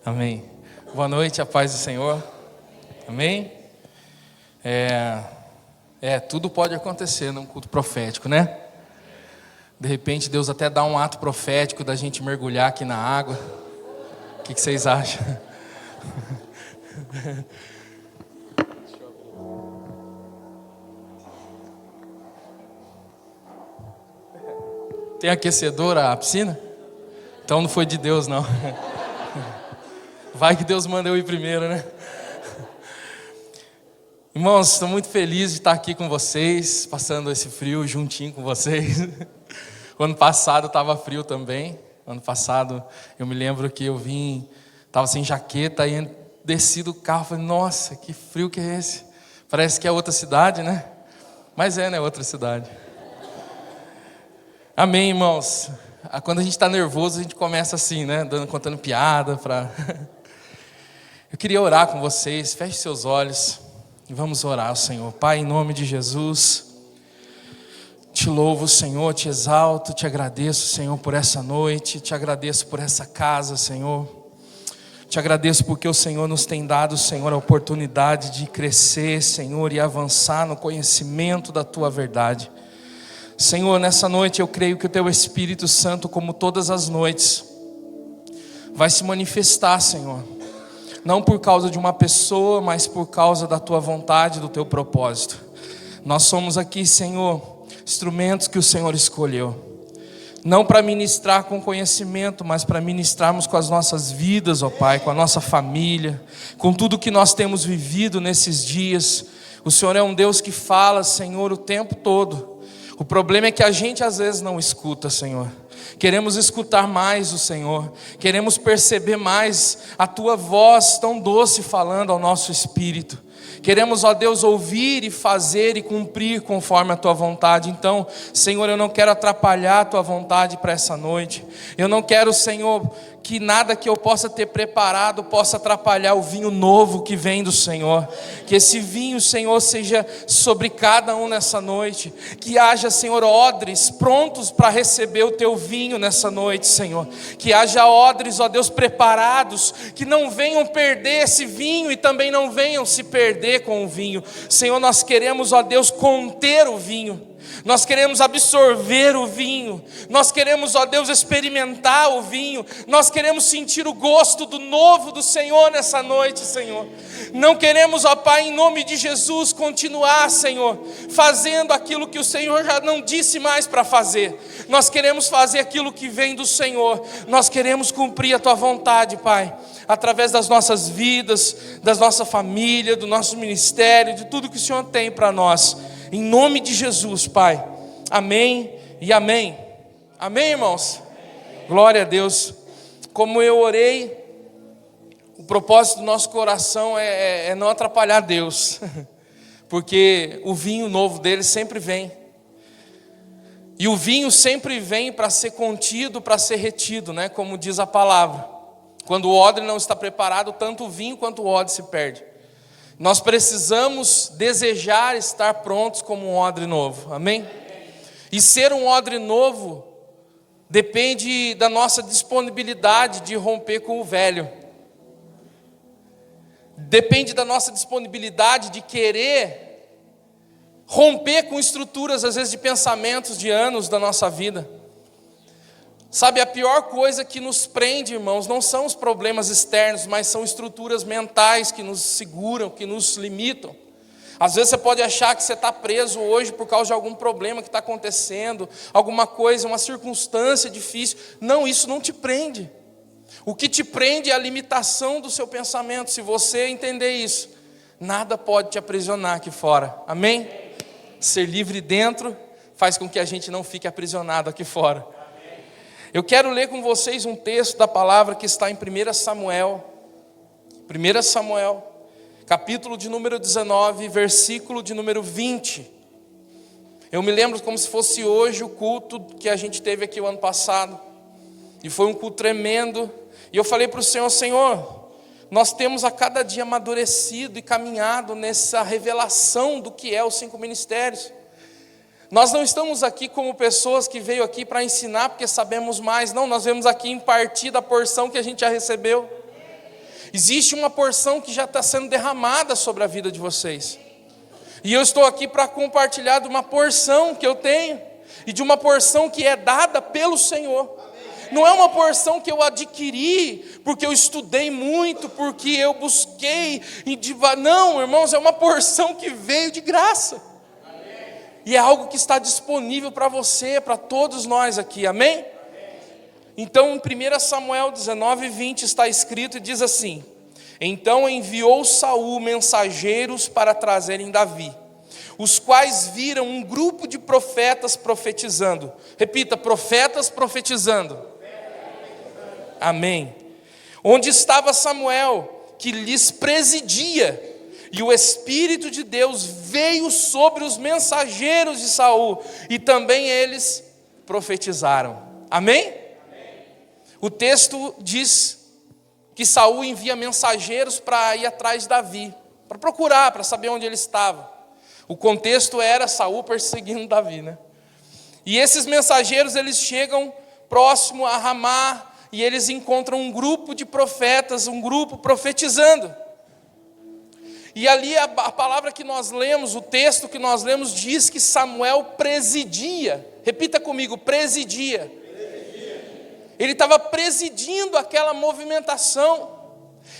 Amém. Boa noite, a paz do Senhor. Amém. Tudo pode acontecer num culto profético, né? De repente Deus até dá um ato profético da gente mergulhar aqui na água. O que vocês acham? Tem aquecedora a piscina? Então não foi de Deus, não. Vai que Deus manda eu ir primeiro, né? Irmãos, estou muito feliz de estar aqui com vocês, passando esse frio juntinho com vocês. O ano passado estava frio também. Ano passado eu me lembro que eu estava sem jaqueta e desci do carro, falei, nossa, que frio que é esse? Parece que é outra cidade, né? Mas né? Outra cidade. Amém, irmãos. Quando a gente está nervoso, a gente começa assim, né? Contando piada. Eu queria orar com vocês. Feche seus olhos e vamos orar ao Senhor. Pai, em nome de Jesus, te louvo, Senhor, te exalto, te agradeço, Senhor, por essa noite. Te agradeço por essa casa, Senhor. Te agradeço porque o Senhor nos tem dado, Senhor, a oportunidade de crescer, Senhor, e avançar no conhecimento da Tua verdade. Senhor, nessa noite eu creio que o Teu Espírito Santo, como todas as noites, vai se manifestar, Senhor. Não por causa de uma pessoa, mas por causa da Tua vontade, do Teu propósito. Nós somos aqui, Senhor, instrumentos que o Senhor escolheu. Não para ministrar com conhecimento, mas para ministrarmos com as nossas vidas, ó Pai, com a nossa família, com tudo que nós temos vivido nesses dias. O Senhor é um Deus que fala, Senhor, o tempo todo. O problema é que a gente às vezes não escuta, Senhor. Queremos escutar mais o Senhor. Queremos perceber mais a Tua voz tão doce falando ao nosso espírito. Queremos, ó Deus, ouvir e fazer e cumprir conforme a Tua vontade. Então, Senhor, eu não quero atrapalhar a Tua vontade para essa noite. Eu não quero, Senhor, que nada que eu possa ter preparado possa atrapalhar o vinho novo que vem do Senhor. Que esse vinho, Senhor, seja sobre cada um nessa noite. Que haja, Senhor, odres prontos para receber o Teu vinho nessa noite, Senhor. Que haja odres, ó Deus, preparados, que não venham perder esse vinho e também não venham se perder com o vinho. Senhor, nós queremos, ó Deus, conter o vinho. Nós queremos absorver o vinho. Nós queremos, ó Deus, experimentar o vinho. Nós queremos sentir o gosto do novo do Senhor nessa noite, Senhor. Não queremos, ó Pai, em nome de Jesus, continuar, Senhor, fazendo aquilo que o Senhor já não disse mais para fazer. Nós queremos fazer aquilo que vem do Senhor. Nós queremos cumprir a Tua vontade, Pai, através das nossas vidas, da nossa família, do nosso ministério, de tudo que o Senhor tem para nós. Em nome de Jesus, Pai. Amém e amém. Amém, irmãos? Glória a Deus. Como eu orei, o propósito do nosso coração é não atrapalhar Deus. Porque o vinho novo dele sempre vem. E o vinho sempre vem para ser contido, para ser retido, né? Como diz a palavra. Quando o odre não está preparado, tanto o vinho quanto o odre se perde. Nós precisamos desejar estar prontos como um odre novo, amém? E ser um odre novo depende da nossa disponibilidade de romper com o velho. Depende da nossa disponibilidade de querer romper com estruturas, às vezes, de pensamentos de anos da nossa vida. Sabe, a pior coisa que nos prende, irmãos, não são os problemas externos, mas são estruturas mentais que nos seguram, que nos limitam. Às vezes você pode achar que você está preso hoje por causa de algum problema que está acontecendo, alguma coisa, uma circunstância difícil. Não, isso não te prende. O que te prende é a limitação do seu pensamento. Se você entender isso, nada pode te aprisionar aqui fora. Amém? Ser livre dentro faz com que a gente não fique aprisionado aqui fora. Eu quero ler com vocês um texto da palavra que está em 1 Samuel, capítulo de número 19, versículo de número 20. Eu me lembro como se fosse hoje o culto que a gente teve aqui o ano passado, e foi um culto tremendo, e eu falei para o Senhor, Senhor, nós temos a cada dia amadurecido e caminhado nessa revelação do que é os 5 ministérios. Nós não estamos aqui como pessoas que veio aqui para ensinar porque sabemos mais. Não, nós viemos aqui impartir da porção que a gente já recebeu. Existe uma porção que já está sendo derramada sobre a vida de vocês. E eu estou aqui para compartilhar de uma porção que eu tenho, e de uma porção que é dada pelo Senhor. Não é uma porção que eu adquiri, porque eu estudei muito, porque eu busquei. Não, irmãos, é uma porção que veio de graça. E é algo que está disponível para você, para todos nós aqui, amém? Então, em 1 Samuel 19:20 está escrito e diz assim: então enviou Saul mensageiros para trazerem Davi, os quais viram um grupo de profetas profetizando. Repita, profetas profetizando. Amém. Onde estava Samuel, que lhes presidia, e o Espírito de Deus veio sobre os mensageiros de Saul, e também eles profetizaram. Amém? O texto diz que Saul envia mensageiros para ir atrás de Davi, para procurar, para saber onde ele estava. O contexto era Saul perseguindo Davi, né? E esses mensageiros, eles chegam próximo a Ramá, e eles encontram um grupo de profetas, um grupo profetizando. E ali a palavra que nós lemos, o texto que nós lemos, diz que Samuel presidia. Repita comigo, presidia. Ele estava presidindo aquela movimentação.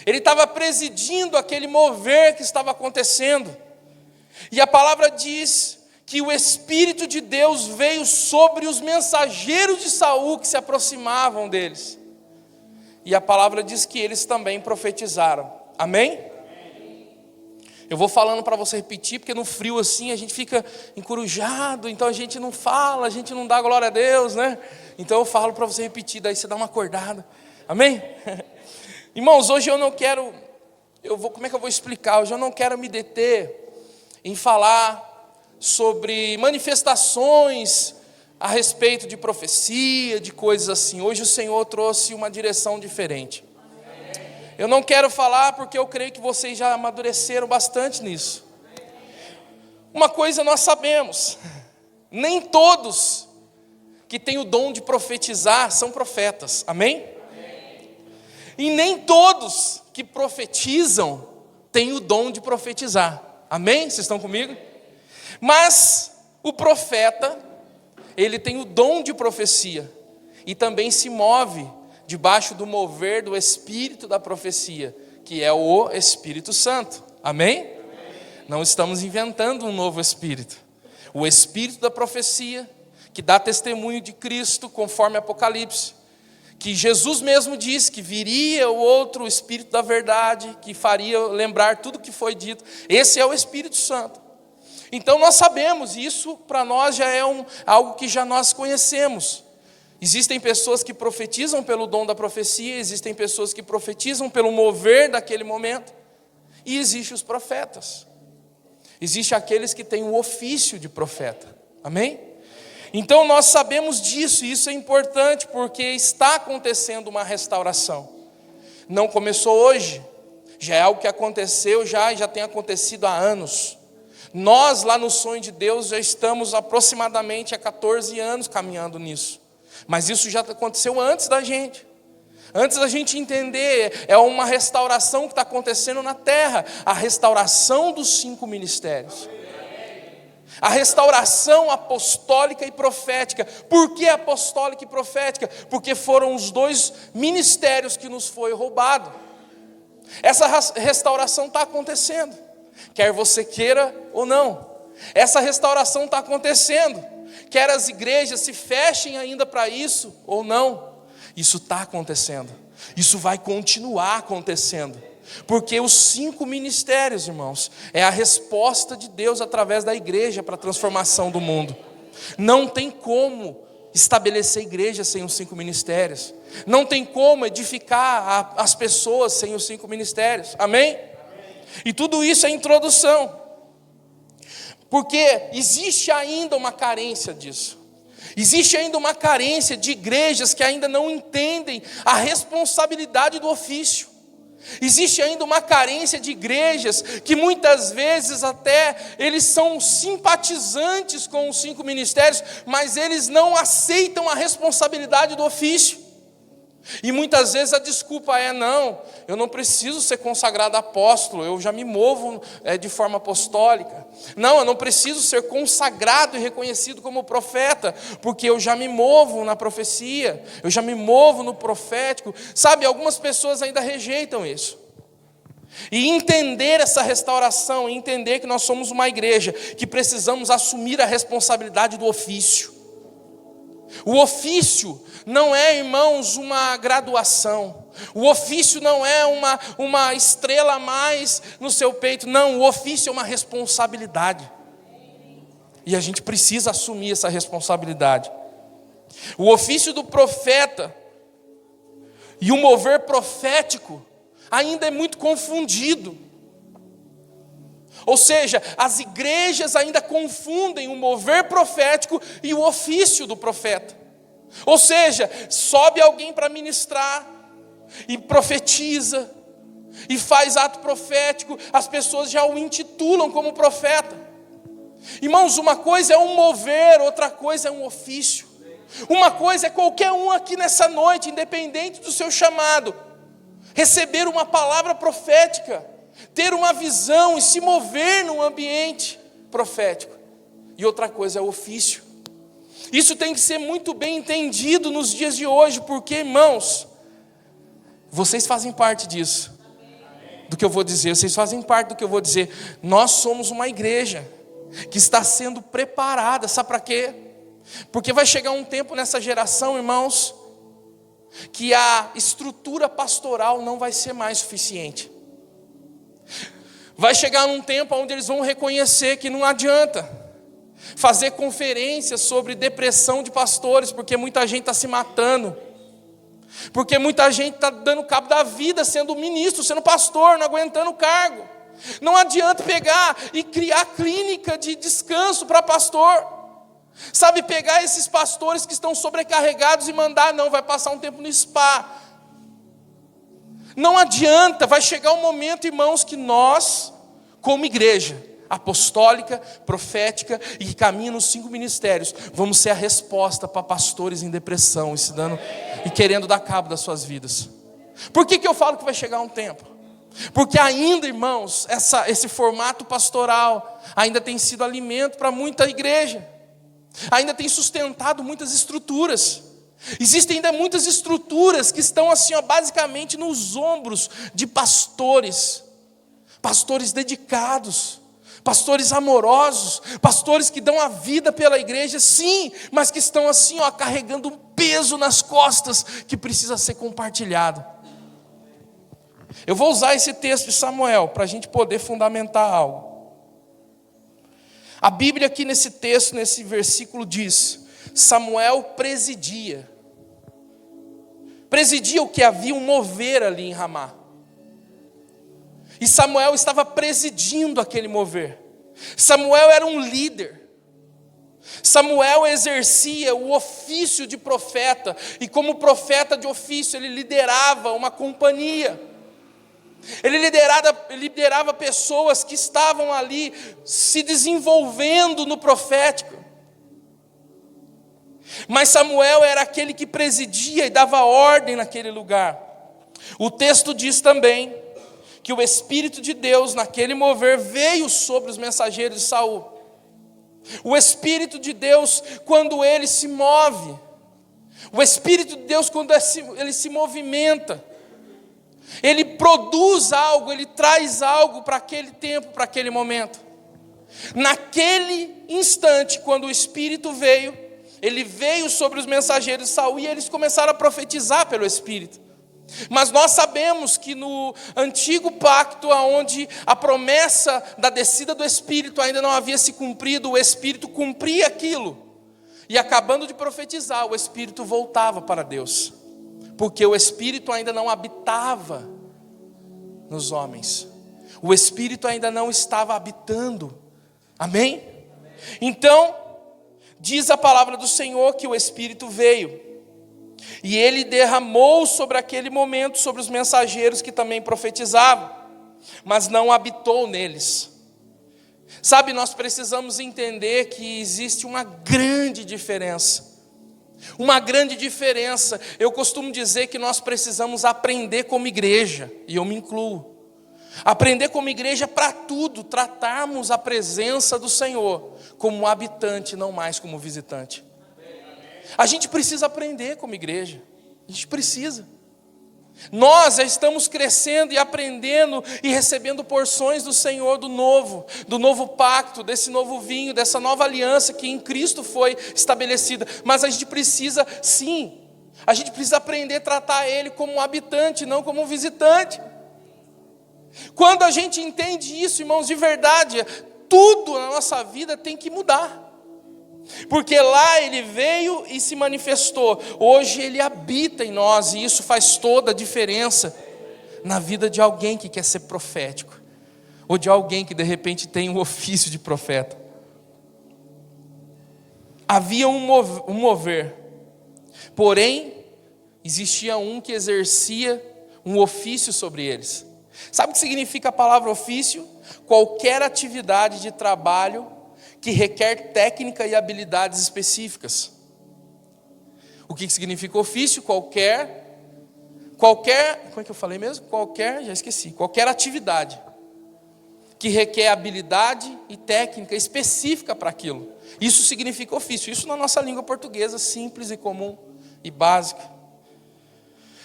Ele estava presidindo aquele mover que estava acontecendo. E a palavra diz que o Espírito de Deus veio sobre os mensageiros de Saul que se aproximavam deles. E a palavra diz que eles também profetizaram. Amém? Eu vou falando para você repetir, porque no frio assim a gente fica encorujado, então a gente não fala, a gente não dá glória a Deus, né? Então eu falo para você repetir, daí você dá uma acordada. Amém? Irmãos, hoje eu não quero, como é que eu vou explicar? Hoje eu não quero me deter em falar sobre manifestações a respeito de profecia, de coisas assim. Hoje o Senhor trouxe uma direção diferente. Eu não quero falar porque eu creio que vocês já amadureceram bastante nisso. Uma coisa nós sabemos, nem todos que têm o dom de profetizar são profetas, amém? E nem todos que profetizam têm o dom de profetizar, amém? Vocês estão comigo? Mas o profeta, ele tem o dom de profecia e também se move debaixo do mover do Espírito da profecia, que é o Espírito Santo, amém? Não estamos inventando um novo Espírito. O Espírito da profecia, que dá testemunho de Cristo, conforme Apocalipse, que Jesus mesmo disse que viria o outro Espírito da verdade, que faria lembrar tudo que foi dito. Esse é o Espírito Santo. Então nós sabemos, isso para nós já é algo que já nós conhecemos. Existem pessoas que profetizam pelo dom da profecia, existem pessoas que profetizam pelo mover daquele momento, e existem os profetas. Existem aqueles que têm o ofício de profeta, amém? Então nós sabemos disso, e isso é importante, porque está acontecendo uma restauração. Não começou hoje, já é algo que aconteceu, já tem acontecido há anos. Nós lá no Sonho de Deus já estamos aproximadamente há 14 anos caminhando nisso. Mas isso já aconteceu antes da gente. Antes da gente entender, é uma restauração que está acontecendo na terra. A restauração dos 5 ministérios. A restauração apostólica e profética. Por que apostólica e profética? Porque foram os 2 ministérios que nos foi roubado. Essa restauração está acontecendo. Quer você queira ou não. Essa restauração está acontecendo. Quer as igrejas se fechem ainda para isso ou não, isso está acontecendo, isso vai continuar acontecendo, porque os 5 ministérios, irmãos, é a resposta de Deus através da igreja para a transformação do mundo. Não tem como estabelecer igreja sem os 5 ministérios, não tem como edificar as pessoas sem os 5 ministérios, amém? E tudo isso é introdução. Porque existe ainda uma carência disso. Existe ainda uma carência de igrejas que ainda não entendem a responsabilidade do ofício. Existe ainda uma carência de igrejas que muitas vezes até eles são simpatizantes com os 5 ministérios, mas eles não aceitam a responsabilidade do ofício. E muitas vezes a desculpa é: não, eu não preciso ser consagrado apóstolo, eu já me movo de forma apostólica. Não, eu não preciso ser consagrado e reconhecido como profeta, porque eu já me movo na profecia, eu já me movo no profético. Sabe, algumas pessoas ainda rejeitam isso. E entender essa restauração, entender que nós somos uma igreja, que precisamos assumir a responsabilidade do ofício. O ofício não é, irmãos, uma graduação. O ofício não é uma estrela a mais no seu peito. Não, o ofício é uma responsabilidade. E a gente precisa assumir essa responsabilidade. O ofício do profeta e o mover profético ainda é muito confundido. Ou seja, as igrejas ainda confundem o mover profético e o ofício do profeta. Ou seja, sobe alguém para ministrar e profetiza e faz ato profético, as pessoas já o intitulam como profeta. Irmãos, uma coisa é um mover, outra coisa é um ofício. Uma coisa é qualquer um aqui nessa noite, independente do seu chamado, receber uma palavra profética, ter uma visão e se mover num ambiente profético. E outra coisa é o ofício. Isso tem que ser muito bem entendido nos dias de hoje, porque, irmãos, vocês fazem parte disso, do que eu vou dizer, vocês fazem parte do que eu vou dizer. Nós somos uma igreja que está sendo preparada, sabe para quê? Porque vai chegar um tempo nessa geração, irmãos, que a estrutura pastoral não vai ser mais suficiente. Vai chegar um tempo onde eles vão reconhecer que não adianta fazer conferências sobre depressão de pastores, porque muita gente está se matando, porque muita gente está dando cabo da vida sendo ministro, sendo pastor, não aguentando o cargo. Não adianta pegar e criar clínica de descanso para pastor. Sabe, pegar esses pastores que estão sobrecarregados e mandar: não, vai passar um tempo no spa. Não adianta, vai chegar um momento, irmãos, que nós, como igreja apostólica, profética e que caminha nos 5 ministérios, vamos ser a resposta para pastores em depressão e querendo dar cabo das suas vidas. Por que eu falo que vai chegar um tempo? Porque ainda, irmãos, esse formato pastoral ainda tem sido alimento para muita igreja, ainda tem sustentado muitas estruturas. Existem ainda muitas estruturas que estão assim, basicamente nos ombros de pastores dedicados, pastores amorosos, pastores que dão a vida pela igreja, sim, mas que estão assim, carregando um peso nas costas que precisa ser compartilhado. Eu vou usar esse texto de Samuel para a gente poder fundamentar algo. A Bíblia aqui nesse texto, nesse versículo diz: Samuel presidia o que havia um mover ali em Ramá. E Samuel estava presidindo aquele mover. Samuel era um líder. Samuel exercia o ofício de profeta, e como profeta de ofício, ele liderava uma companhia. Ele liderava pessoas que estavam ali se desenvolvendo no profético. Mas Samuel era aquele que presidia e dava ordem naquele lugar. O texto diz também que o Espírito de Deus, naquele mover, veio sobre os mensageiros de Saul. O Espírito de Deus, quando ele se move, o Espírito de Deus, quando ele se movimenta, ele produz algo, ele traz algo para aquele tempo, para aquele momento. Naquele instante, quando o Espírito veio, ele veio sobre os mensageiros de Saul e eles começaram a profetizar pelo Espírito. Mas nós sabemos que no antigo pacto, onde a promessa da descida do Espírito ainda não havia se cumprido, o Espírito cumpria aquilo. E acabando de profetizar, o Espírito voltava para Deus, porque o Espírito ainda não habitava nos homens. O Espírito ainda não estava habitando. Amém? Então, diz a palavra do Senhor que o Espírito veio. E ele derramou sobre aquele momento, sobre os mensageiros que também profetizavam, mas não habitou neles. Sabe, nós precisamos entender que existe uma grande diferença Uma grande diferença. Eu costumo dizer que nós precisamos aprender como igreja, e eu me incluo. Aprender como igreja para tudo, tratarmos a presença do Senhor como habitante, não mais como visitante. A gente precisa aprender como igreja, a gente precisa. Nós já estamos crescendo e aprendendo e recebendo porções do Senhor do novo pacto, desse novo vinho, dessa nova aliança que em Cristo foi estabelecida. Mas a gente precisa, sim, a gente precisa aprender a tratar Ele como um habitante, não como um visitante. Quando a gente entende isso, irmãos, de verdade, tudo na nossa vida tem que mudar. Porque lá Ele veio e se manifestou. Hoje Ele habita em nós, e isso faz toda a diferença na vida de alguém que quer ser profético, ou de alguém que de repente tem o ofício de profeta. Havia um mover, porém existia um que exercia um ofício sobre eles. Sabe o que significa a palavra ofício? Qualquer atividade de trabalho que requer técnica e habilidades específicas. O que significa ofício? Qualquer, como é que eu falei mesmo? Qualquer atividade que requer habilidade e técnica específica para aquilo. Isso significa ofício. Isso na nossa língua portuguesa, simples e comum e básica.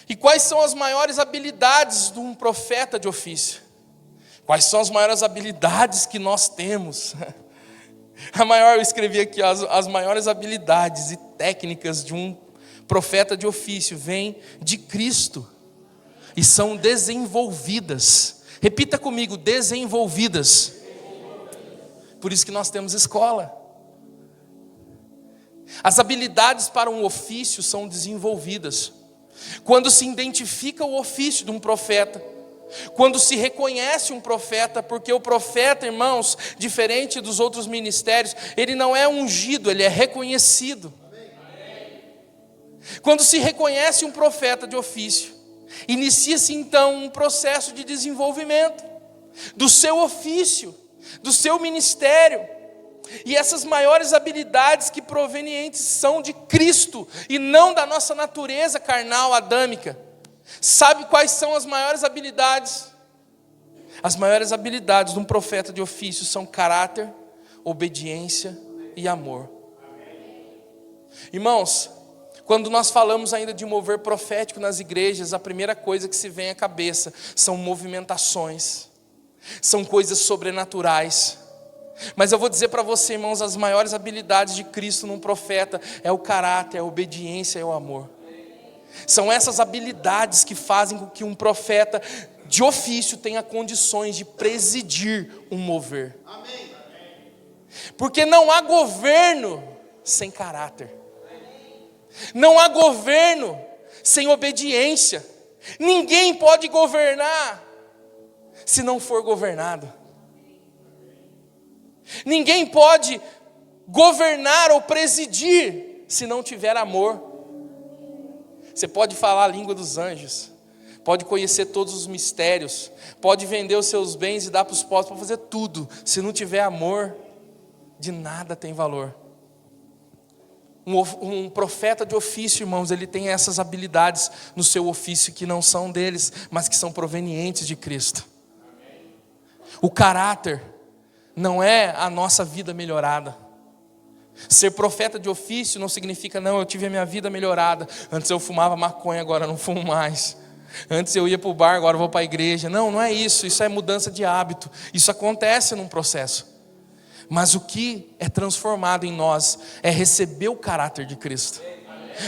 E quais são as maiores habilidades de um profeta de ofício? Quais são as maiores habilidades que nós temos? Eu escrevi aqui, as maiores habilidades e técnicas de um profeta de ofício vêm de Cristo e são desenvolvidas. Repita comigo, desenvolvidas. Por isso que nós temos escola. As habilidades para um ofício são desenvolvidas. Quando se identifica o ofício de um profeta, quando se reconhece um profeta, porque o profeta, irmãos, diferente dos outros ministérios, ele não é ungido, ele é reconhecido. Quando se reconhece um profeta de ofício, inicia-se então um processo de desenvolvimento do seu ofício, do seu ministério. E essas maiores habilidades que provenientes são de Cristo e não da nossa natureza carnal adâmica. Sabe quais são as maiores habilidades? As maiores habilidades de um profeta de ofício são caráter, obediência e amor. Irmãos, quando nós falamos ainda de mover profético nas igrejas, a primeira coisa que se vem à cabeça são movimentações, são coisas sobrenaturais. Mas eu vou dizer para você, irmãos, as maiores habilidades de Cristo num profeta é o caráter, a obediência e o amor. São essas habilidades que fazem com que um profeta de ofício tenha condições de presidir um mover. Porque não há governo sem caráter. Não há governo sem obediência. Ninguém pode governar se não for governado. Ninguém pode governar ou presidir se não tiver amor. Você pode falar a língua dos anjos, pode conhecer todos os mistérios, pode vender os seus bens e dar para os pobres, pode fazer tudo. Se não tiver amor, de nada tem valor. Um profeta de ofício, irmãos, ele tem essas habilidades no seu ofício que não são deles, mas que são provenientes de Cristo. O caráter não é a nossa vida melhorada. Ser profeta de ofício não significa, não, eu tive a minha vida melhorada. Antes eu fumava maconha, agora não fumo mais. Antes eu ia para o bar, agora eu vou para a igreja. Não, não é isso, isso é mudança de hábito. Isso acontece num processo. Mas o que é transformado em nós é receber o caráter de Cristo.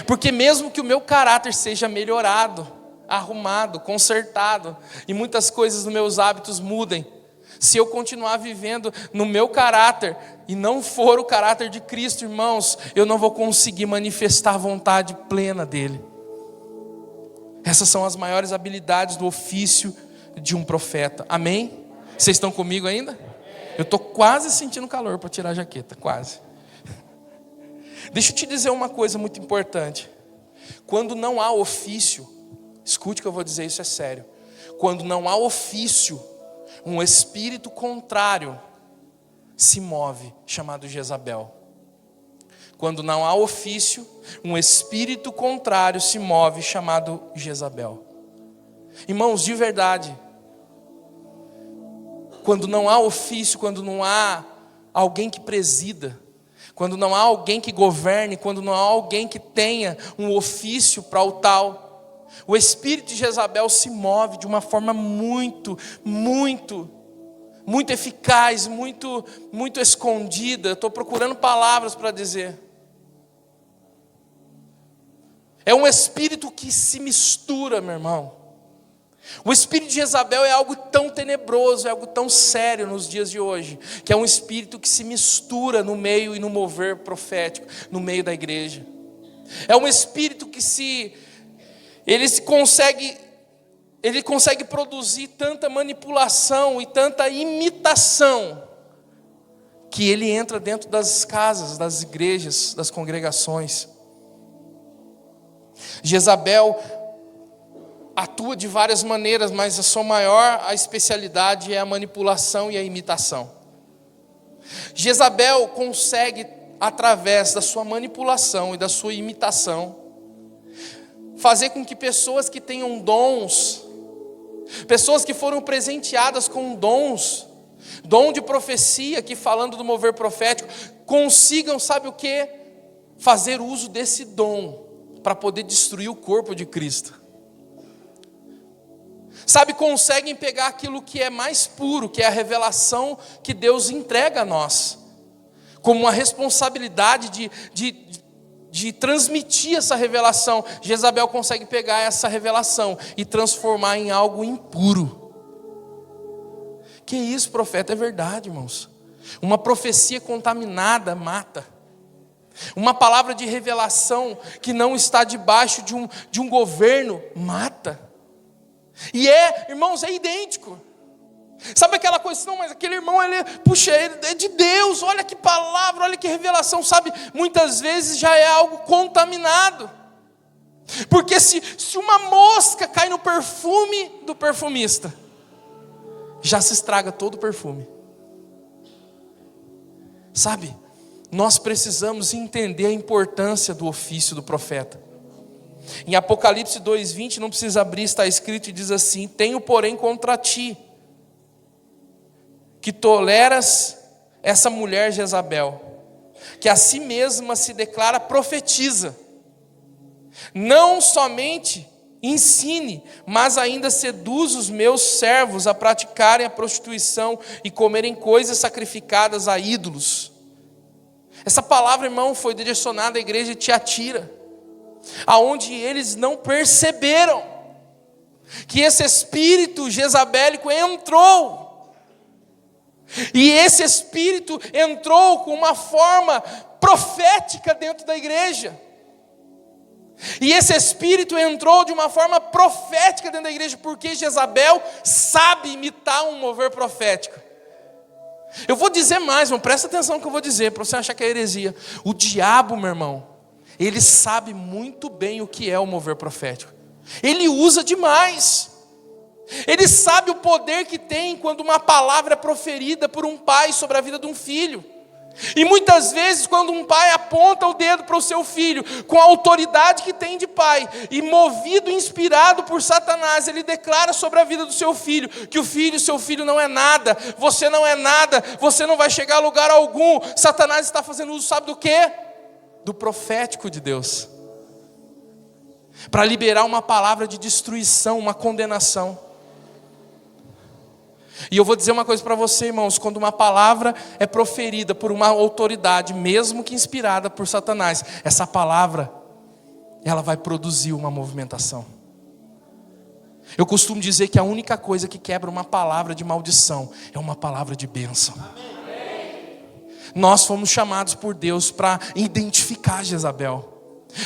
Porque mesmo que o meu caráter seja melhorado, arrumado, consertado, e muitas coisas dos meus hábitos mudem, se eu continuar vivendo no meu caráter e não for o caráter de Cristo, irmãos, eu não vou conseguir manifestar a vontade plena dele. Essas são as maiores habilidades do ofício de um profeta. Amém? Vocês estão comigo ainda? Eu estou quase sentindo calor para tirar a jaqueta, quase. Deixa eu te dizer uma coisa muito importante. Quando não há ofício, escute o que eu vou dizer, isso é sério. Quando não há ofício, um espírito contrário se move, chamado Jezabel. Quando não há ofício, um espírito contrário se move, chamado Jezabel. Irmãos, de verdade, quando não há ofício, quando não há alguém que presida, quando não há alguém que governe, quando não há alguém que tenha um ofício para o tal, o espírito de Jezabel se move de uma forma muito eficaz, muito escondida. Estou procurando palavras para dizer. É um espírito que se mistura, meu irmão. O espírito de Jezabel é algo tão tenebroso, é algo tão sério nos dias de hoje, que é um espírito que se mistura no meio e no mover profético, no meio da igreja. É um espírito que ele consegue produzir tanta manipulação e tanta imitação, que ele entra dentro das casas, das igrejas, das congregações. Jezabel atua de várias maneiras, mas a sua maior especialidade é a manipulação e a imitação. Jezabel consegue, através da sua manipulação e da sua imitação, fazer com que pessoas que tenham dons, pessoas que foram presenteadas com dons, dom de profecia, aqui falando do mover profético, consigam, sabe o que? Fazer uso desse dom para poder destruir o corpo de Cristo. Sabe, conseguem pegar aquilo que é mais puro, que é a revelação que Deus entrega a nós, como uma responsabilidade de transmitir essa revelação. Jezabel consegue pegar essa revelação e transformar em algo impuro. Que isso, profeta? É verdade, irmãos. Uma profecia contaminada mata. Uma palavra de revelação que não está debaixo de um governo mata. E irmãos, é idêntico. Sabe aquela coisa, não, mas aquele irmão, ele é de Deus, olha que palavra, olha que revelação, sabe? Muitas vezes já é algo contaminado. Porque se uma mosca cai no perfume do perfumista, já se estraga todo o perfume. Sabe, nós precisamos entender a importância do ofício do profeta. Em Apocalipse 2:20, não precisa abrir, está escrito e diz assim: tenho porém contra ti, que toleras essa mulher Jezabel, que a si mesma se declara profetiza, não somente ensine, mas ainda seduz os meus servos a praticarem a prostituição e comerem coisas sacrificadas a ídolos. Essa palavra, irmão, foi direcionada à igreja de Tiatira, aonde eles não perceberam que esse espírito jezabélico entrou, e esse espírito entrou com uma forma profética dentro da igreja, e esse espírito entrou de uma forma profética dentro da igreja, porque Jezabel sabe imitar um mover profético. Eu vou dizer mais, irmão, presta atenção no que eu vou dizer, para você achar que é heresia. O diabo, meu irmão, ele sabe muito bem o que é o mover profético. Ele usa demais. Ele sabe o poder que tem quando uma palavra é proferida por um pai sobre a vida de um filho. E muitas vezes, quando um pai aponta o dedo para o seu filho, com a autoridade que tem de pai, e movido, inspirado por Satanás, ele declara sobre a vida do seu filho, que seu filho não é nada, você não é nada, você não vai chegar a lugar algum. Satanás está fazendo uso, sabe do quê? Do profético de Deus, para liberar uma palavra de destruição, uma condenação. E eu vou dizer uma coisa para você, irmãos: quando uma palavra é proferida por uma autoridade, mesmo que inspirada por Satanás, essa palavra, ela vai produzir uma movimentação. Eu costumo dizer que a única coisa que quebra uma palavra de maldição é uma palavra de bênção. Amém. Nós fomos chamados por Deus para identificar Jezabel.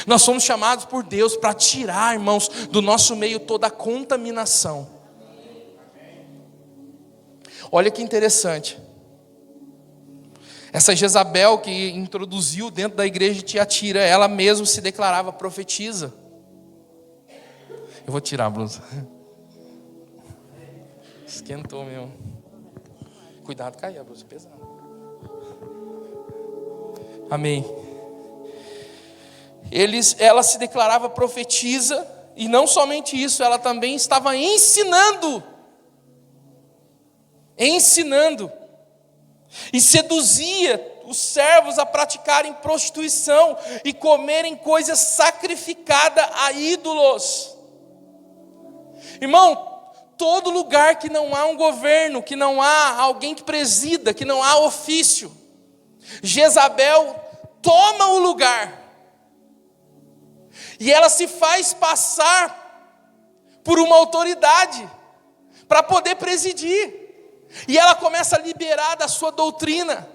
Nós fomos chamados por Deus para tirar, irmãos, do nosso meio toda a contaminação. Olha que interessante. Essa Jezabel que introduziu dentro da igreja de Tiatira, ela mesma se declarava profetisa. Eu vou tirar a blusa. Esquentou mesmo. Cuidado, cair a blusa pesada. Amém. ela se declarava profetisa, e não somente isso, ela também estava ensinando, e seduzia os servos a praticarem prostituição e comerem coisas sacrificadas a ídolos. Irmão, todo lugar que não há um governo, que não há alguém que presida, que não há ofício, Jezabel toma o lugar. E ela se faz passar por uma autoridade para poder presidir. E ela começa a liberar da sua doutrina.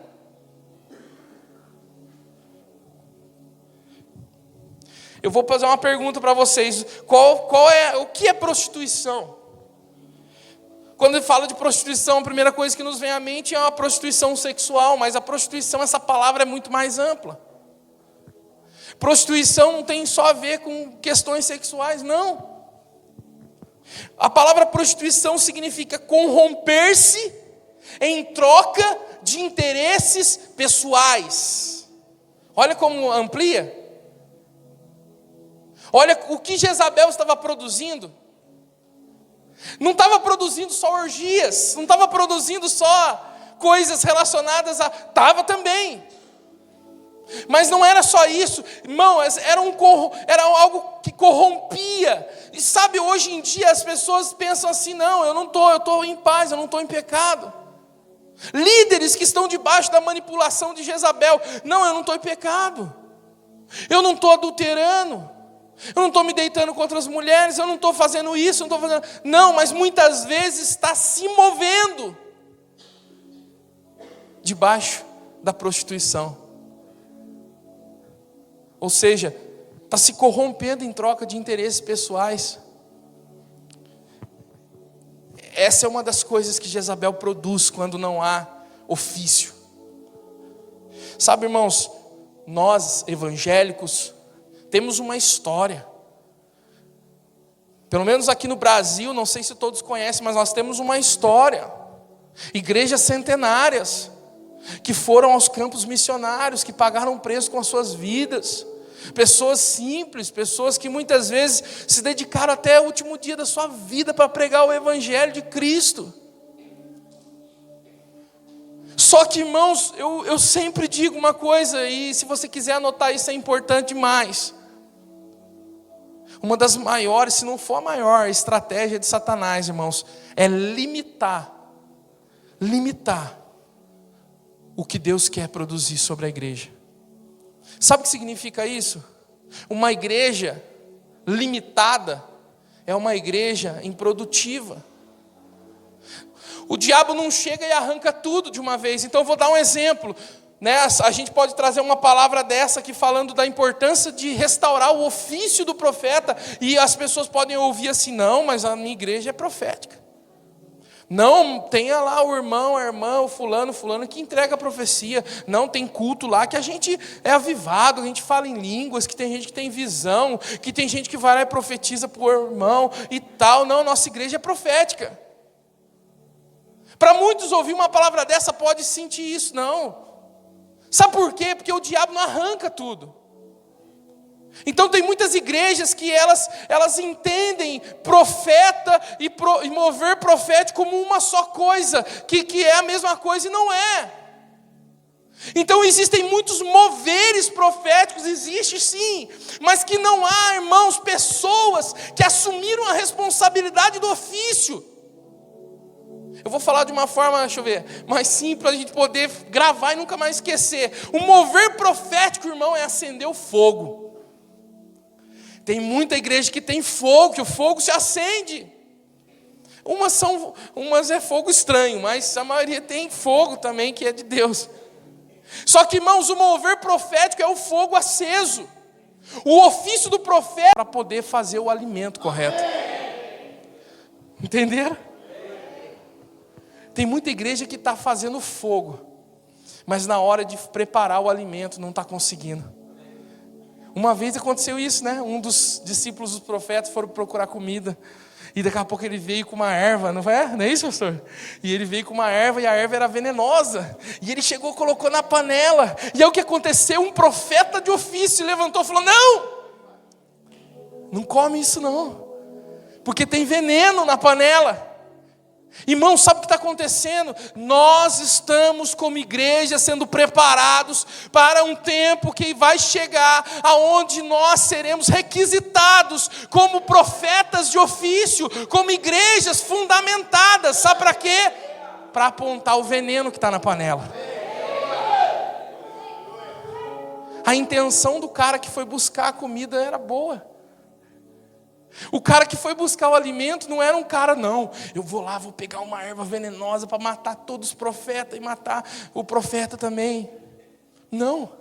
Eu vou fazer uma pergunta para vocês. O que é prostituição? Quando ele fala de prostituição, a primeira coisa que nos vem à mente é uma prostituição sexual, mas a prostituição, essa palavra é muito mais ampla. Prostituição não tem só a ver com questões sexuais, não. A palavra prostituição significa corromper-se em troca de interesses pessoais. Olha como amplia. Olha o que Jezabel estava produzindo. Não estava produzindo só orgias, não estava produzindo só coisas relacionadas a... Estava também. Mas não era só isso, irmão, era algo que corrompia. E sabe, hoje em dia as pessoas pensam assim, não, eu estou em paz, eu não estou em pecado. Líderes que estão debaixo da manipulação de Jezabel, não, eu não estou em pecado. Eu não estou adulterando. Eu não estou me deitando com outras mulheres, eu não estou fazendo isso, não estou fazendo... Não, mas muitas vezes está se movendo debaixo da prostituição. Ou seja, está se corrompendo em troca de interesses pessoais. Essa é uma das coisas que Jezabel produz quando não há ofício. Sabe, irmãos, nós evangélicos temos uma história. Pelo menos aqui no Brasil, não sei se todos conhecem, mas nós temos uma história. Igrejas centenárias que foram aos campos missionários, que pagaram preço com as suas vidas. Pessoas simples, pessoas que muitas vezes se dedicaram até o último dia da sua vida para pregar o Evangelho de Cristo. Só que, irmãos, eu sempre digo uma coisa, e se você quiser anotar isso é importante demais. Uma das maiores, se não for a maior estratégia de Satanás, irmãos, é limitar o que Deus quer produzir sobre a igreja. Sabe o que significa isso? Uma igreja limitada é uma igreja improdutiva. O diabo não chega e arranca tudo de uma vez. Então eu vou dar um exemplo, né? A gente pode trazer uma palavra dessa aqui falando da importância de restaurar o ofício do profeta, e as pessoas podem ouvir assim, não, mas a minha igreja é profética. Não, tenha lá o irmão, a irmã, o fulano que entrega a profecia. Não, tem culto lá que a gente é avivado, a gente fala em línguas, que tem gente que tem visão, que tem gente que vai lá e profetiza para o irmão e tal. Não, nossa igreja é profética. Para muitos ouvir uma palavra dessa pode sentir isso, não. Sabe por quê? Porque o diabo não arranca tudo. Então tem muitas igrejas que elas entendem profeta e mover profético como uma só coisa, que é a mesma coisa e não é. Então existem muitos moveres proféticos, existe sim, mas que não há, irmãos, pessoas que assumiram a responsabilidade do ofício. Eu vou falar de uma forma, deixa eu ver, mais simples, para a gente poder gravar e nunca mais esquecer. O mover profético, irmão, é acender o fogo. Tem muita igreja que tem fogo, que o fogo se acende. Umas é fogo estranho, mas a maioria tem fogo também, que é de Deus. Só que, irmãos, o mover profético é o fogo aceso. O ofício do profeta para poder fazer o alimento correto. Entenderam? Tem muita igreja que está fazendo fogo, mas na hora de preparar o alimento não está conseguindo. Uma vez aconteceu isso, né? Um dos discípulos dos profetas foram procurar comida. E daqui a pouco ele veio com uma erva, não é? Não é isso, pastor? E ele veio com uma erva e a erva era venenosa. E ele chegou, colocou na panela. E aí o que aconteceu? Um profeta de ofício levantou e falou: não come isso não, porque tem veneno na panela. Irmão, sabe o que está acontecendo? Nós estamos como igreja sendo preparados para um tempo que vai chegar, aonde nós seremos requisitados como profetas de ofício, como igrejas fundamentadas. Sabe para quê? Para apontar o veneno que está na panela. A intenção do cara que foi buscar a comida era boa. O cara que foi buscar o alimento não era um cara, não, eu vou lá, vou pegar uma erva venenosa para matar todos os profetas e matar o profeta também. Não,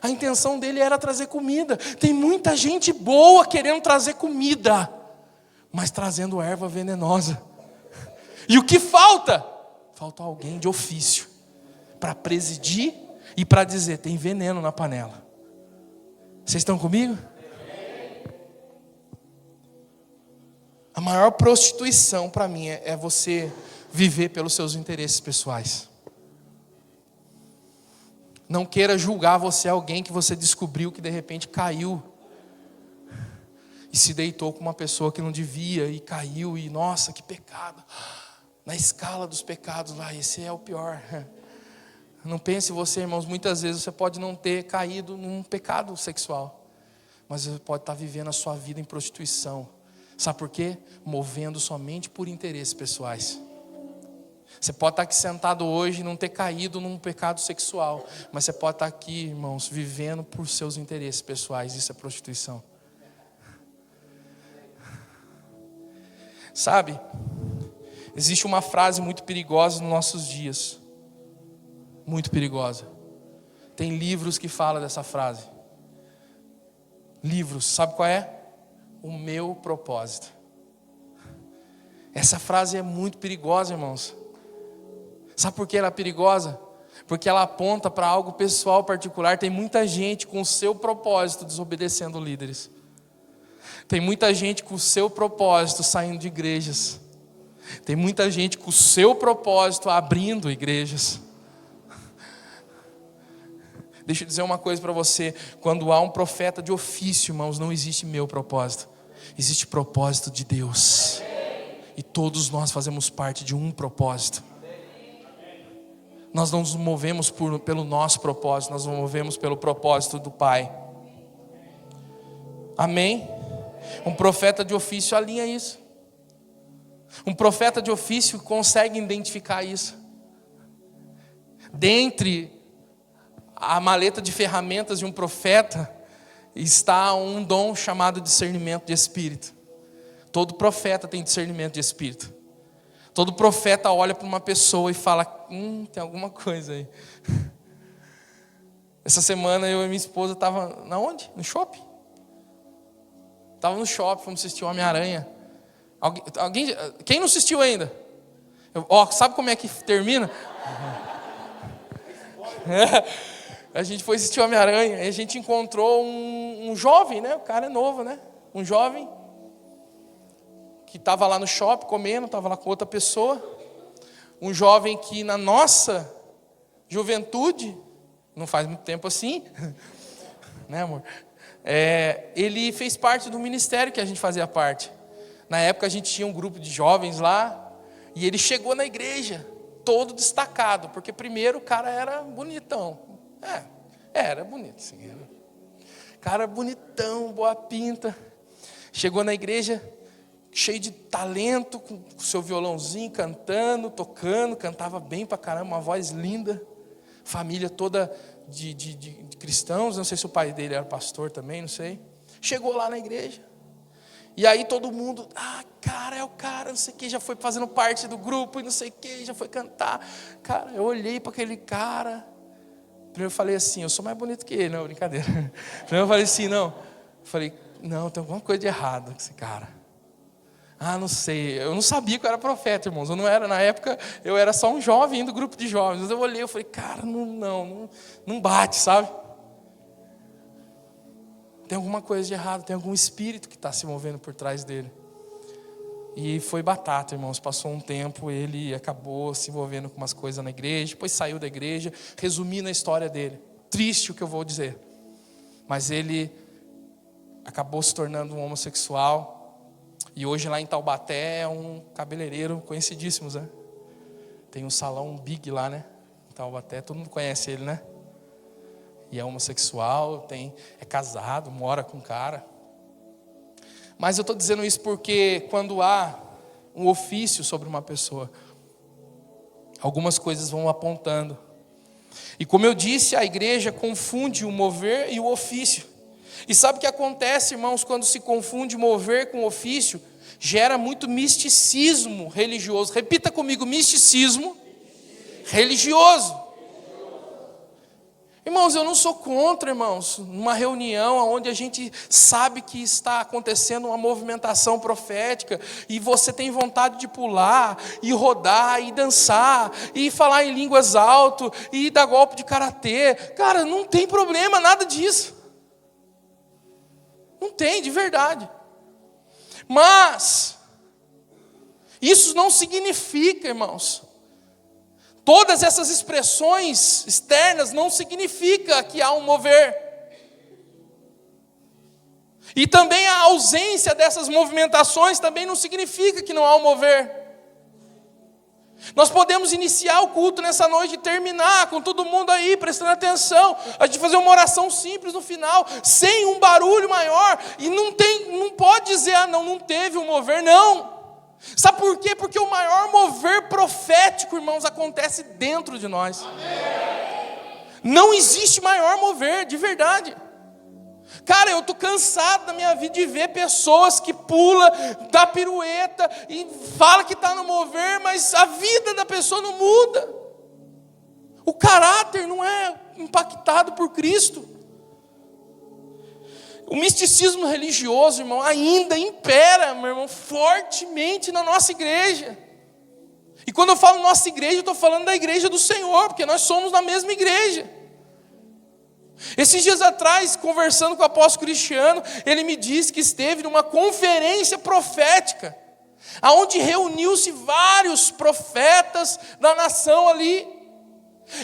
a intenção dele era trazer comida. Tem muita gente boa querendo trazer comida, mas trazendo erva venenosa. E o que falta? Falta alguém de ofício para presidir e para dizer: tem veneno na panela. Vocês estão comigo? A maior prostituição para mim é você viver pelos seus interesses pessoais. Não queira julgar você alguém que você descobriu que de repente caiu e se deitou com uma pessoa que não devia e caiu e nossa, que pecado. Na escala dos pecados lá, esse é o pior. Não pense você, irmãos, muitas vezes você pode não ter caído num pecado sexual, mas você pode estar vivendo a sua vida em prostituição. Sabe por quê? Movendo somente por interesses pessoais. Você pode estar aqui sentado hoje e não ter caído num pecado sexual, mas você pode estar aqui, irmãos, vivendo por seus interesses pessoais. Isso é prostituição. Sabe? Existe uma frase muito perigosa nos nossos dias. Muito perigosa. Tem livros que falam dessa frase. Livros, sabe qual é? O meu propósito. Essa frase é muito perigosa, irmãos. Sabe por que ela é perigosa? Porque ela aponta para algo pessoal particular. Tem muita gente com o seu propósito desobedecendo líderes. Tem muita gente com o seu propósito saindo de igrejas. Tem muita gente com o seu propósito abrindo igrejas. Deixa eu dizer uma coisa para você. Quando há um profeta de ofício, irmãos, não existe meu propósito. Existe propósito de Deus. E todos nós fazemos parte de um propósito. Nós não nos movemos pelo nosso propósito. Nós nos movemos pelo propósito do Pai. Amém? Um profeta de ofício alinha isso. Um profeta de ofício consegue identificar isso. Dentre a maleta de ferramentas de um profeta está um dom chamado discernimento de espírito. Todo profeta tem discernimento de espírito. Todo profeta olha para uma pessoa e fala: tem alguma coisa aí. Essa semana eu e minha esposa estavam, na onde? No shopping. Estava no shopping, fomos assistir o Homem-Aranha. Quem não assistiu ainda? Sabe como é que termina? A gente foi assistir o Homem-Aranha e a gente encontrou um jovem, né? O cara é novo, né? Um jovem que estava lá no shopping comendo, estava lá com outra pessoa. Um jovem que na nossa juventude, não faz muito tempo assim, né, amor? Ele fez parte do ministério que a gente fazia parte. Na época a gente tinha um grupo de jovens lá e ele chegou na igreja todo destacado, porque primeiro o cara era bonitão. Era bonito, sim. Cara bonitão, boa pinta. Chegou na igreja cheio de talento, com o seu violãozinho, cantando, tocando, cantava bem pra caramba, uma voz linda. Família toda de cristãos, não sei se o pai dele era pastor também, não sei. Chegou lá na igreja. E aí todo mundo, cara, é o cara, não sei o que, já foi fazendo parte do grupo e não sei o que, já foi cantar. Cara, eu olhei para aquele cara. Primeiro eu falei assim, eu sou mais bonito que ele, não, brincadeira. Primeiro eu falei assim, não. Eu falei, não, tem alguma coisa de errado com esse cara. Não sei, eu não sabia que eu era profeta, irmãos. Eu não era, na época, eu era só um jovem do grupo de jovens. Mas eu olhei, eu falei, cara, não bate, sabe? Tem alguma coisa de errado, tem algum espírito que está se movendo por trás dele. E foi batata, irmãos. Passou um tempo, ele acabou se envolvendo com umas coisas na igreja, depois saiu da igreja. Resumindo a história dele, triste o que eu vou dizer, mas ele acabou se tornando um homossexual. E hoje lá em Taubaté é um cabeleireiro conhecidíssimo, né? Tem um salão big lá, né? Em Taubaté, todo mundo conhece ele, né? E é homossexual, é casado, mora com um cara. Mas eu estou dizendo isso porque quando há um ofício sobre uma pessoa, algumas coisas vão apontando. E como eu disse, a igreja confunde o mover e o ofício. E sabe o que acontece, irmãos, quando se confunde mover com ofício? Gera muito misticismo religioso. Repita comigo, misticismo religioso. Irmãos, eu não sou contra, irmãos, numa reunião onde a gente sabe que está acontecendo uma movimentação profética e você tem vontade de pular e rodar e dançar e falar em línguas alto e dar golpe de karatê. Cara, não tem problema, nada disso. Não tem, de verdade. Mas isso não significa, irmãos, todas essas expressões externas não significa que há um mover. E também a ausência dessas movimentações também não significa que não há um mover. Nós podemos iniciar o culto nessa noite e terminar com todo mundo aí prestando atenção. A gente fazer uma oração simples no final, sem um barulho maior. E não pode dizer, não teve um mover, não. Sabe por quê? Porque o maior mover profético, irmãos, acontece dentro de nós. Não existe maior mover, de verdade. Cara, eu estou cansado da minha vida de ver pessoas que pulam, dá pirueta e fala que está no mover, mas a vida da pessoa não muda. O caráter não é impactado por Cristo. O misticismo religioso, irmão, ainda impera, meu irmão, fortemente na nossa igreja. E quando eu falo nossa igreja, eu estou falando da igreja do Senhor, porque nós somos na mesma igreja. Esses dias atrás, conversando com o apóstolo Cristiano, ele me disse que esteve numa conferência profética, onde reuniu-se vários profetas da nação ali.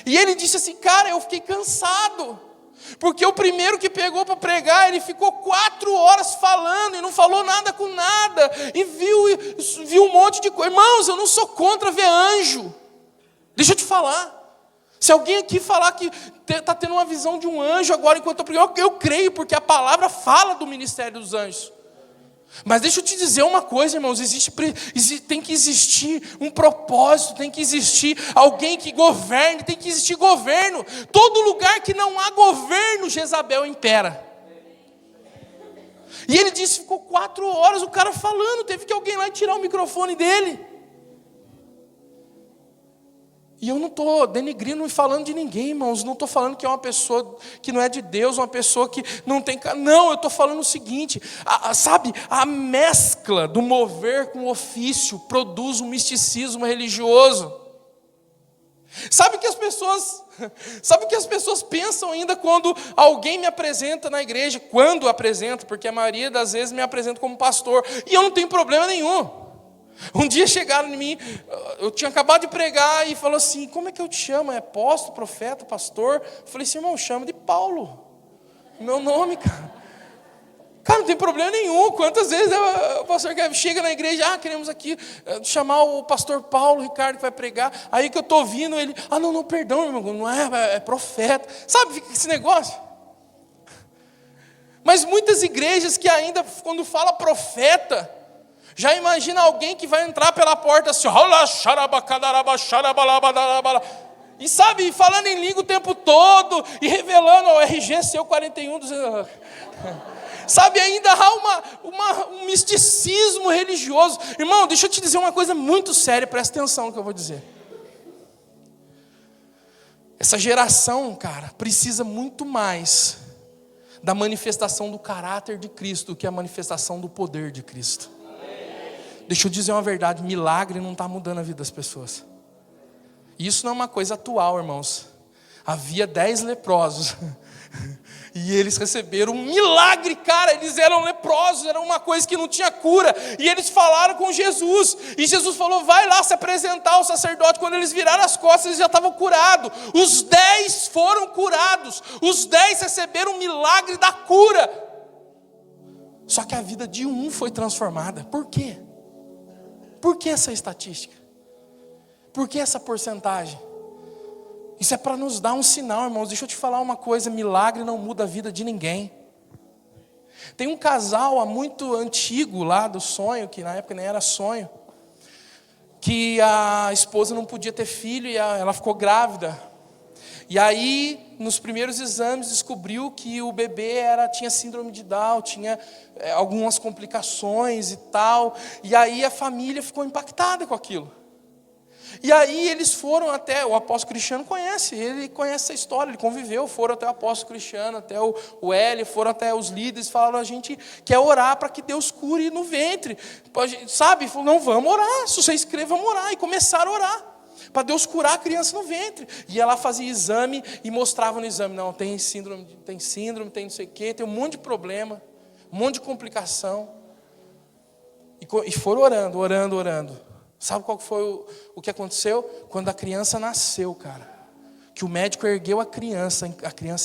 E ele disse assim, cara, eu fiquei cansado. Porque o primeiro que pegou para pregar, ele ficou 4 horas falando e não falou nada com nada. E viu um monte de coisa. Irmãos, eu não sou contra ver anjo. Deixa eu te falar. Se alguém aqui falar que está tendo uma visão de um anjo agora enquanto eu prego, eu creio, porque a palavra fala do ministério dos anjos. Mas deixa eu te dizer uma coisa, irmãos, tem que existir um propósito, tem que existir alguém que governe, tem que existir governo. Todo lugar que não há governo, Jezabel impera. E ele disse, ficou 4 horas o cara falando, teve que alguém lá tirar o microfone dele. E eu não estou denigrindo e falando de ninguém, irmãos. Não estou falando que é uma pessoa que não é de Deus, uma pessoa que não tem... Não, eu estou falando o seguinte, sabe, a mescla do mover com o ofício produz um misticismo religioso. Sabe o que as pessoas pensam ainda quando alguém me apresenta na igreja? Quando apresenta, porque a maioria das vezes me apresenta como pastor. E eu não tenho problema nenhum. Um dia chegaram em mim, eu tinha acabado de pregar e falou assim, como é que eu te chamo? É apóstolo, profeta, pastor? Eu falei assim, irmão, chama de Paulo. Meu nome, cara. Cara, não tem problema nenhum. Quantas vezes o pastor chega na igreja, queremos aqui chamar o pastor Paulo Ricardo que vai pregar. Aí que eu estou ouvindo ele, não, perdão, irmão, não é profeta. Sabe, fica esse negócio. Mas muitas igrejas que ainda, quando fala profeta, já imagina alguém que vai entrar pela porta assim, e sabe, falando em língua o tempo todo, e revelando o RG seu 41, sabe, ainda há um misticismo religioso. Irmão, deixa eu te dizer uma coisa muito séria, presta atenção no que eu vou dizer. Essa geração, cara, precisa muito mais da manifestação do caráter de Cristo do que a manifestação do poder de Cristo. Deixa eu dizer uma verdade, milagre não está mudando a vida das pessoas. Isso não é uma coisa atual, irmãos. Havia 10 leprosos E eles receberam um milagre, cara. Eles eram leprosos, era uma coisa que não tinha cura. E eles falaram com Jesus. E Jesus falou, vai lá se apresentar ao sacerdote. Quando eles viraram as costas, eles já estavam curados. Os 10 foram curados. Os 10 receberam o milagre da cura. Só que a vida de um foi transformada. Por quê? Por que essa estatística? Por que essa porcentagem? Isso é para nos dar um sinal, irmãos. Deixa eu te falar uma coisa, milagre não muda a vida de ninguém. Tem um casal muito antigo lá do sonho, que na época nem era sonho, que a esposa não podia ter filho e ela ficou grávida. E aí, nos primeiros exames, descobriu que o bebê tinha síndrome de Down, tinha algumas complicações e tal. E aí a família ficou impactada com aquilo. E aí eles foram até, o apóstolo Cristiano ele conhece essa história, ele conviveu, foram até o apóstolo Cristiano, até o Hélio, foram até os líderes, falaram, a gente quer orar para que Deus cure no ventre, sabe? Falou, não, vamos orar, se vocês crê, vamos orar, e começaram a orar, para Deus curar a criança no ventre. E ela fazia exame e mostrava no exame, não, tem síndrome, tem não sei o quê, tem um monte de problema, um monte de complicação. E foram orando. Sabe qual foi o que aconteceu? Quando a criança nasceu, cara, que o médico ergueu a criança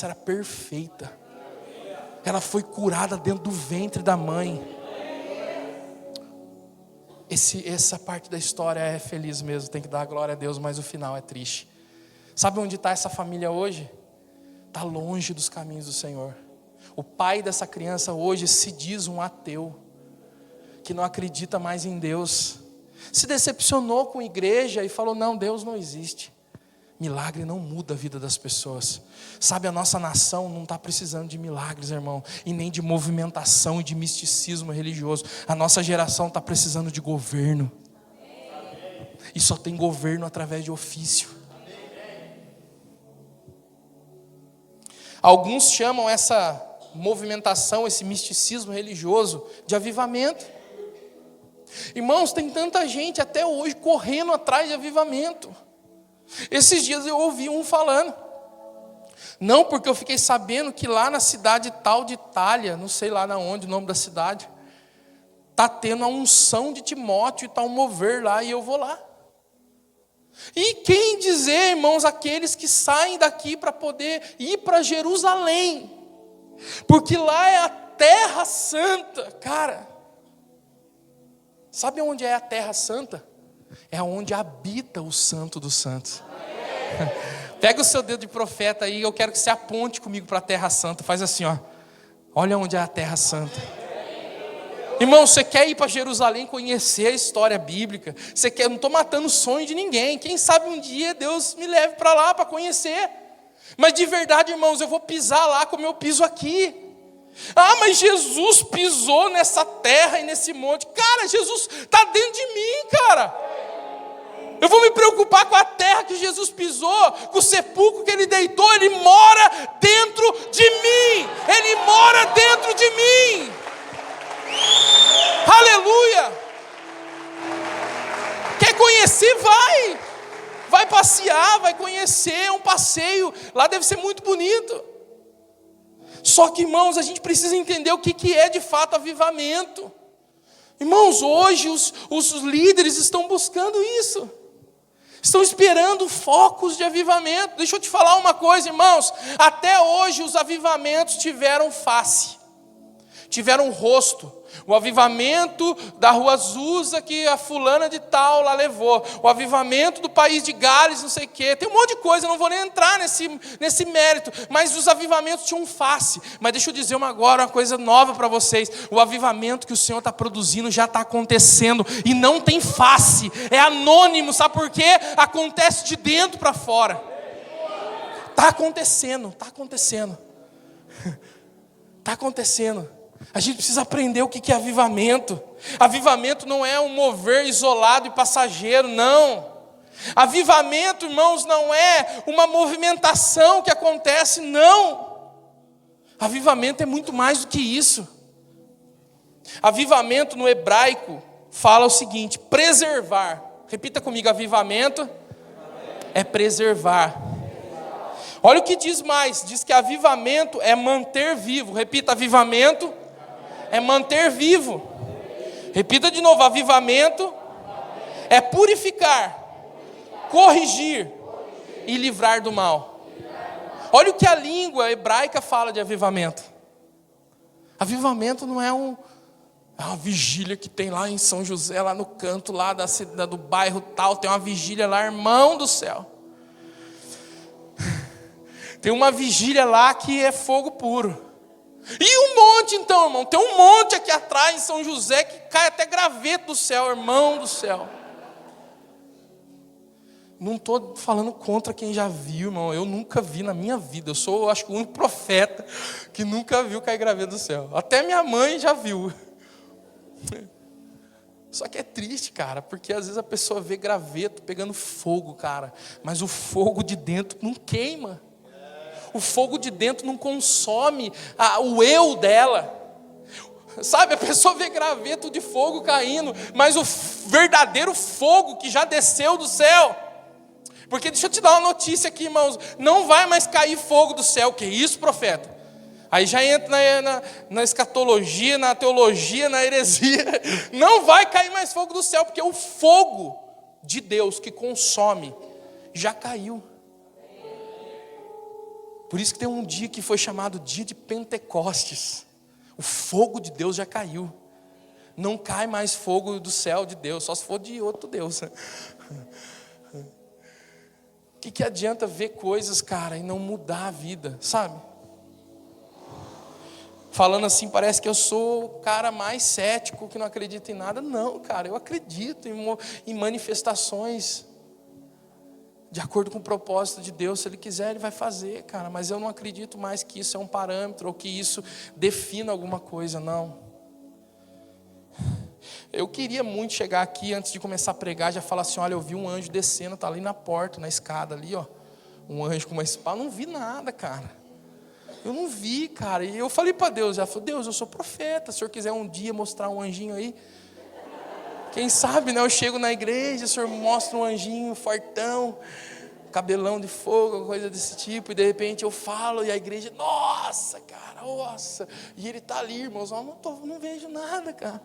era perfeita. Ela foi curada dentro do ventre da mãe. Essa parte da história é feliz mesmo, tem que dar glória a Deus, mas o final é triste. Sabe onde está essa família hoje? Está longe dos caminhos do Senhor. O pai dessa criança hoje se diz um ateu, que não acredita mais em Deus. Se decepcionou com a igreja e falou, não, Deus não existe. Milagre não muda a vida das pessoas. Sabe, a nossa nação não está precisando de milagres, irmão, e nem de movimentação e de misticismo religioso. A nossa geração está precisando de governo. E só tem governo através de ofício. Alguns chamam essa movimentação, esse misticismo religioso de avivamento. Irmãos, tem tanta gente até hoje correndo atrás de avivamento. Esses dias eu ouvi um falando, não, porque eu fiquei sabendo que lá na cidade tal de Itália, não sei lá onde o nome da cidade, está tendo a unção de Timóteo e está um mover lá e eu vou lá. E quem dizer, irmãos, aqueles que saem daqui para poder ir para Jerusalém, porque lá é a terra santa, cara. Sabe onde é a terra santa? É onde habita o santo dos santos. Pega o seu dedo de profeta aí, eu quero que você aponte comigo para a terra santa. Faz assim, ó. Olha onde é a terra santa. Irmão, você quer ir para Jerusalém conhecer a história bíblica? Você quer? Eu não estou matando o sonho de ninguém. Quem sabe um dia Deus me leve para lá para conhecer. Mas de verdade, irmãos, eu vou pisar lá como eu piso aqui. Ah, mas Jesus pisou nessa terra e nesse monte. Cara, Jesus está dentro de mim, cara. Eu vou me preocupar com a terra que Jesus pisou, com o sepulcro que Ele deitou. Ele mora dentro de mim. Ele mora dentro de mim. Aleluia. Quer conhecer? Vai passear, vai conhecer, um passeio. Lá deve ser muito bonito. Só que, irmãos, a gente precisa entender o que é de fato avivamento. Irmãos, hoje os líderes estão buscando isso. Estão esperando focos de avivamento. Deixa eu te falar uma coisa, irmãos. Até hoje os avivamentos tiveram face, tiveram rosto. O avivamento da Rua Azusa que a fulana de tal lá levou. O avivamento do país de Gales, não sei o quê. Tem um monte de coisa, eu não vou nem entrar nesse mérito. Mas os avivamentos tinham face. Mas deixa eu dizer uma coisa nova para vocês. O avivamento que o Senhor está produzindo já está acontecendo. E não tem face. É anônimo, sabe por quê? Acontece de dentro para fora. Está acontecendo. Está acontecendo. A gente precisa aprender o que é avivamento. Avivamento não é um mover isolado e passageiro, não. Avivamento, irmãos, não é uma movimentação que acontece, não. Avivamento é muito mais do que isso. Avivamento no hebraico fala o seguinte: preservar. Repita comigo, avivamento é preservar. Olha o que diz mais, diz que avivamento é manter vivo. Repita, avivamento é manter vivo. Repita de novo, avivamento é purificar, corrigir e livrar do mal. Olha o que a língua hebraica fala de avivamento. Avivamento não é uma vigília que tem lá em São José, lá no canto, lá do bairro tal, tem uma vigília lá, irmão do céu. Tem uma vigília lá que é fogo puro. E um monte então, irmão, tem um monte aqui atrás em São José que cai até graveto do céu, irmão do céu. Não estou falando contra quem já viu, irmão. Eu nunca vi na minha vida. Eu sou, acho que o único profeta que nunca viu cair graveto do céu. Até minha mãe já viu. Só que é triste, cara, porque às vezes a pessoa vê graveto pegando fogo, cara. Mas o fogo de dentro não queima. O fogo de dentro não consome o eu dela. Sabe, a pessoa vê graveto de fogo caindo, mas o verdadeiro fogo que já desceu do céu. Porque deixa eu te dar uma notícia aqui, irmãos. Não vai mais cair fogo do céu. Que isso, profeta? Aí já entra na escatologia, na teologia, na heresia. Não vai cair mais fogo do céu, porque o fogo de Deus que consome já caiu. Por isso que tem um dia que foi chamado dia de Pentecostes. O fogo de Deus já caiu. Não cai mais fogo do céu de Deus, só se for de outro Deus. O que adianta ver coisas, cara, e não mudar a vida, sabe? Falando assim, parece que eu sou o cara mais cético, que não acredita em nada. Não, cara, eu acredito em manifestações de acordo com o propósito de Deus. Se Ele quiser, Ele vai fazer, cara. Mas eu não acredito mais que isso é um parâmetro, ou que isso defina alguma coisa, não. Eu queria muito chegar aqui, antes de começar a pregar, já falar assim, olha, eu vi um anjo descendo, está ali na porta, na escada ali, ó. Um anjo com uma espada. Eu não vi nada, cara. Eu não vi, cara. E eu falei para Deus, já falei, Deus, eu sou profeta. Se o Senhor quiser um dia mostrar um anjinho aí, quem sabe, né? Eu chego na igreja, o Senhor mostra um anjinho fortão, cabelão de fogo, coisa desse tipo, e de repente eu falo, e a igreja, nossa, cara, nossa. E ele está ali, irmãos, eu não vejo nada, cara.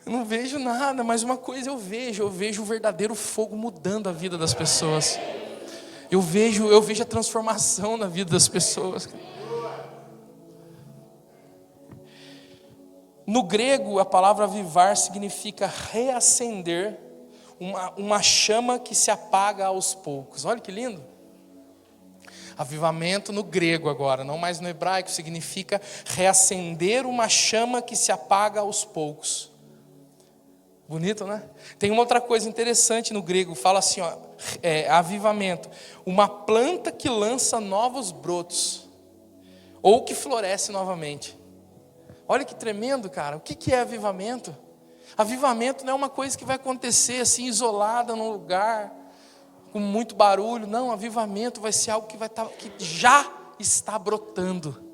Eu não vejo nada, mas uma coisa eu vejo o verdadeiro fogo mudando a vida das pessoas. Eu vejo a transformação na vida das pessoas. No grego, a palavra avivar significa reacender uma chama que se apaga aos poucos. Olha que lindo. Avivamento no grego agora, não mais no hebraico, significa reacender uma chama que se apaga aos poucos. Bonito, né? Tem uma outra coisa interessante no grego, fala assim, ó, avivamento, uma planta que lança novos brotos, ou que floresce novamente. Olha que tremendo, cara. O que é avivamento? Avivamento não é uma coisa que vai acontecer assim, isolada num lugar, com muito barulho. Não, avivamento vai ser algo que já está brotando.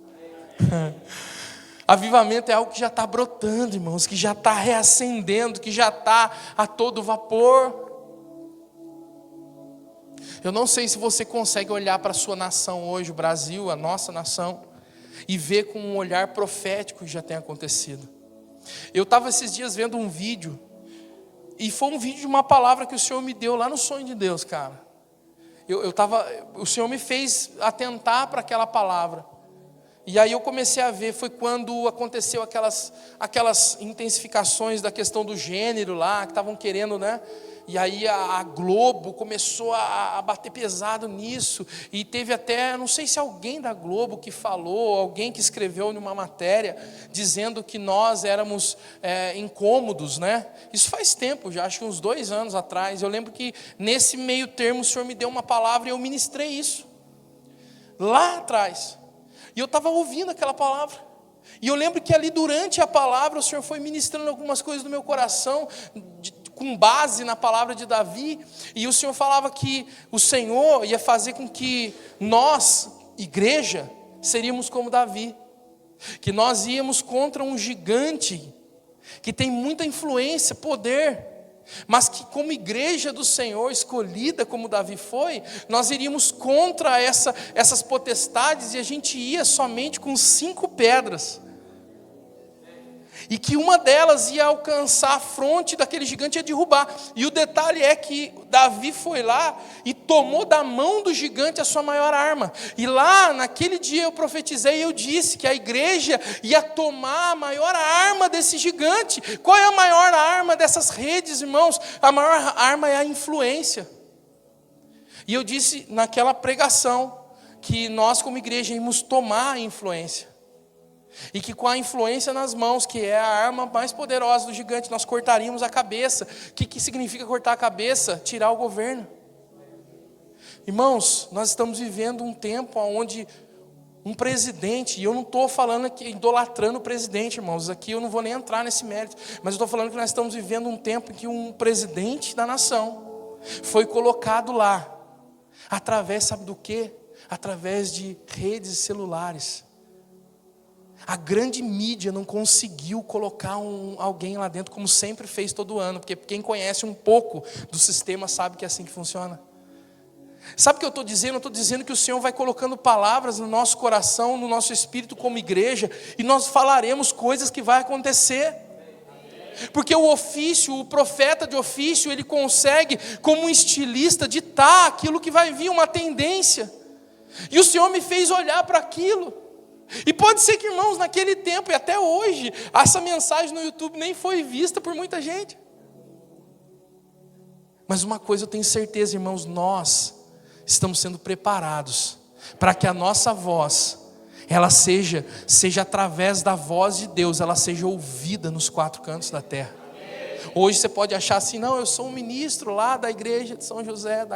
Avivamento é algo que já está brotando, irmãos, que já está reacendendo, que já está a todo vapor. Eu não sei se você consegue olhar para a sua nação hoje, o Brasil, a nossa nação, e ver com um olhar profético que já tem acontecido. Eu estava esses dias vendo um vídeo, e foi um vídeo de uma palavra que o Senhor me deu lá no sonho de Deus, cara. O Senhor me fez atentar para aquela palavra. E aí eu comecei a ver, foi quando aconteceu aquelas intensificações da questão do gênero lá, que estavam querendo, né? E aí a Globo começou a bater pesado nisso, e teve até, não sei se alguém da Globo que falou, alguém que escreveu numa matéria, dizendo que nós éramos incômodos, né? Isso faz tempo já, acho que uns 2 anos atrás. Eu lembro que nesse meio termo o Senhor me deu uma palavra e eu ministrei isso, lá atrás. E eu estava ouvindo aquela palavra. E eu lembro que ali durante a palavra o Senhor foi ministrando algumas coisas no meu coração, com base na palavra de Davi. E o Senhor falava que o Senhor ia fazer com que nós, igreja, seríamos como Davi. Que nós íamos contra um gigante que tem muita influência, poder. mas que como igreja do Senhor, escolhida como Davi foi, nós iríamos contra essas potestades e a gente ia somente com 5 pedras. E que uma delas ia alcançar a fronte daquele gigante e ia derrubar. E o detalhe é que Davi foi lá e tomou da mão do gigante a sua maior arma. E lá, naquele dia eu profetizei e eu disse que a igreja ia tomar a maior arma desse gigante. Qual é a maior arma dessas redes, irmãos? A maior arma é a influência. E eu disse naquela pregação que nós como igreja íamos tomar a influência. E que com a influência nas mãos, que é a arma mais poderosa do gigante, nós cortaríamos a cabeça. O que significa cortar a cabeça? Tirar o governo. Irmãos, nós estamos vivendo um tempo onde um presidente, e eu não estou falando aqui, idolatrando o presidente, irmãos, aqui eu não vou nem entrar nesse mérito, mas eu estou falando que nós estamos vivendo um tempo em que um presidente da nação foi colocado lá, através, sabe do quê? Através de redes celulares. A grande mídia não conseguiu colocar alguém lá dentro, como sempre fez todo ano, porque quem conhece um pouco do sistema sabe que é assim que funciona. Sabe o que eu estou dizendo? Eu estou dizendo que o Senhor vai colocando palavras no nosso coração, no nosso espírito como igreja, e nós falaremos coisas que vai acontecer. Porque o ofício, o profeta de ofício, ele consegue, como um estilista, ditar aquilo que vai vir, uma tendência. E o Senhor me fez olhar para aquilo. E pode ser que, irmãos, naquele tempo e até hoje, essa mensagem no YouTube nem foi vista por muita gente. Mas uma coisa eu tenho certeza, irmãos, nós estamos sendo preparados para que a nossa voz, ela seja através da voz de Deus, ela seja ouvida nos 4 cantos da terra. Hoje você pode achar assim, não, eu sou um ministro lá da igreja de São José,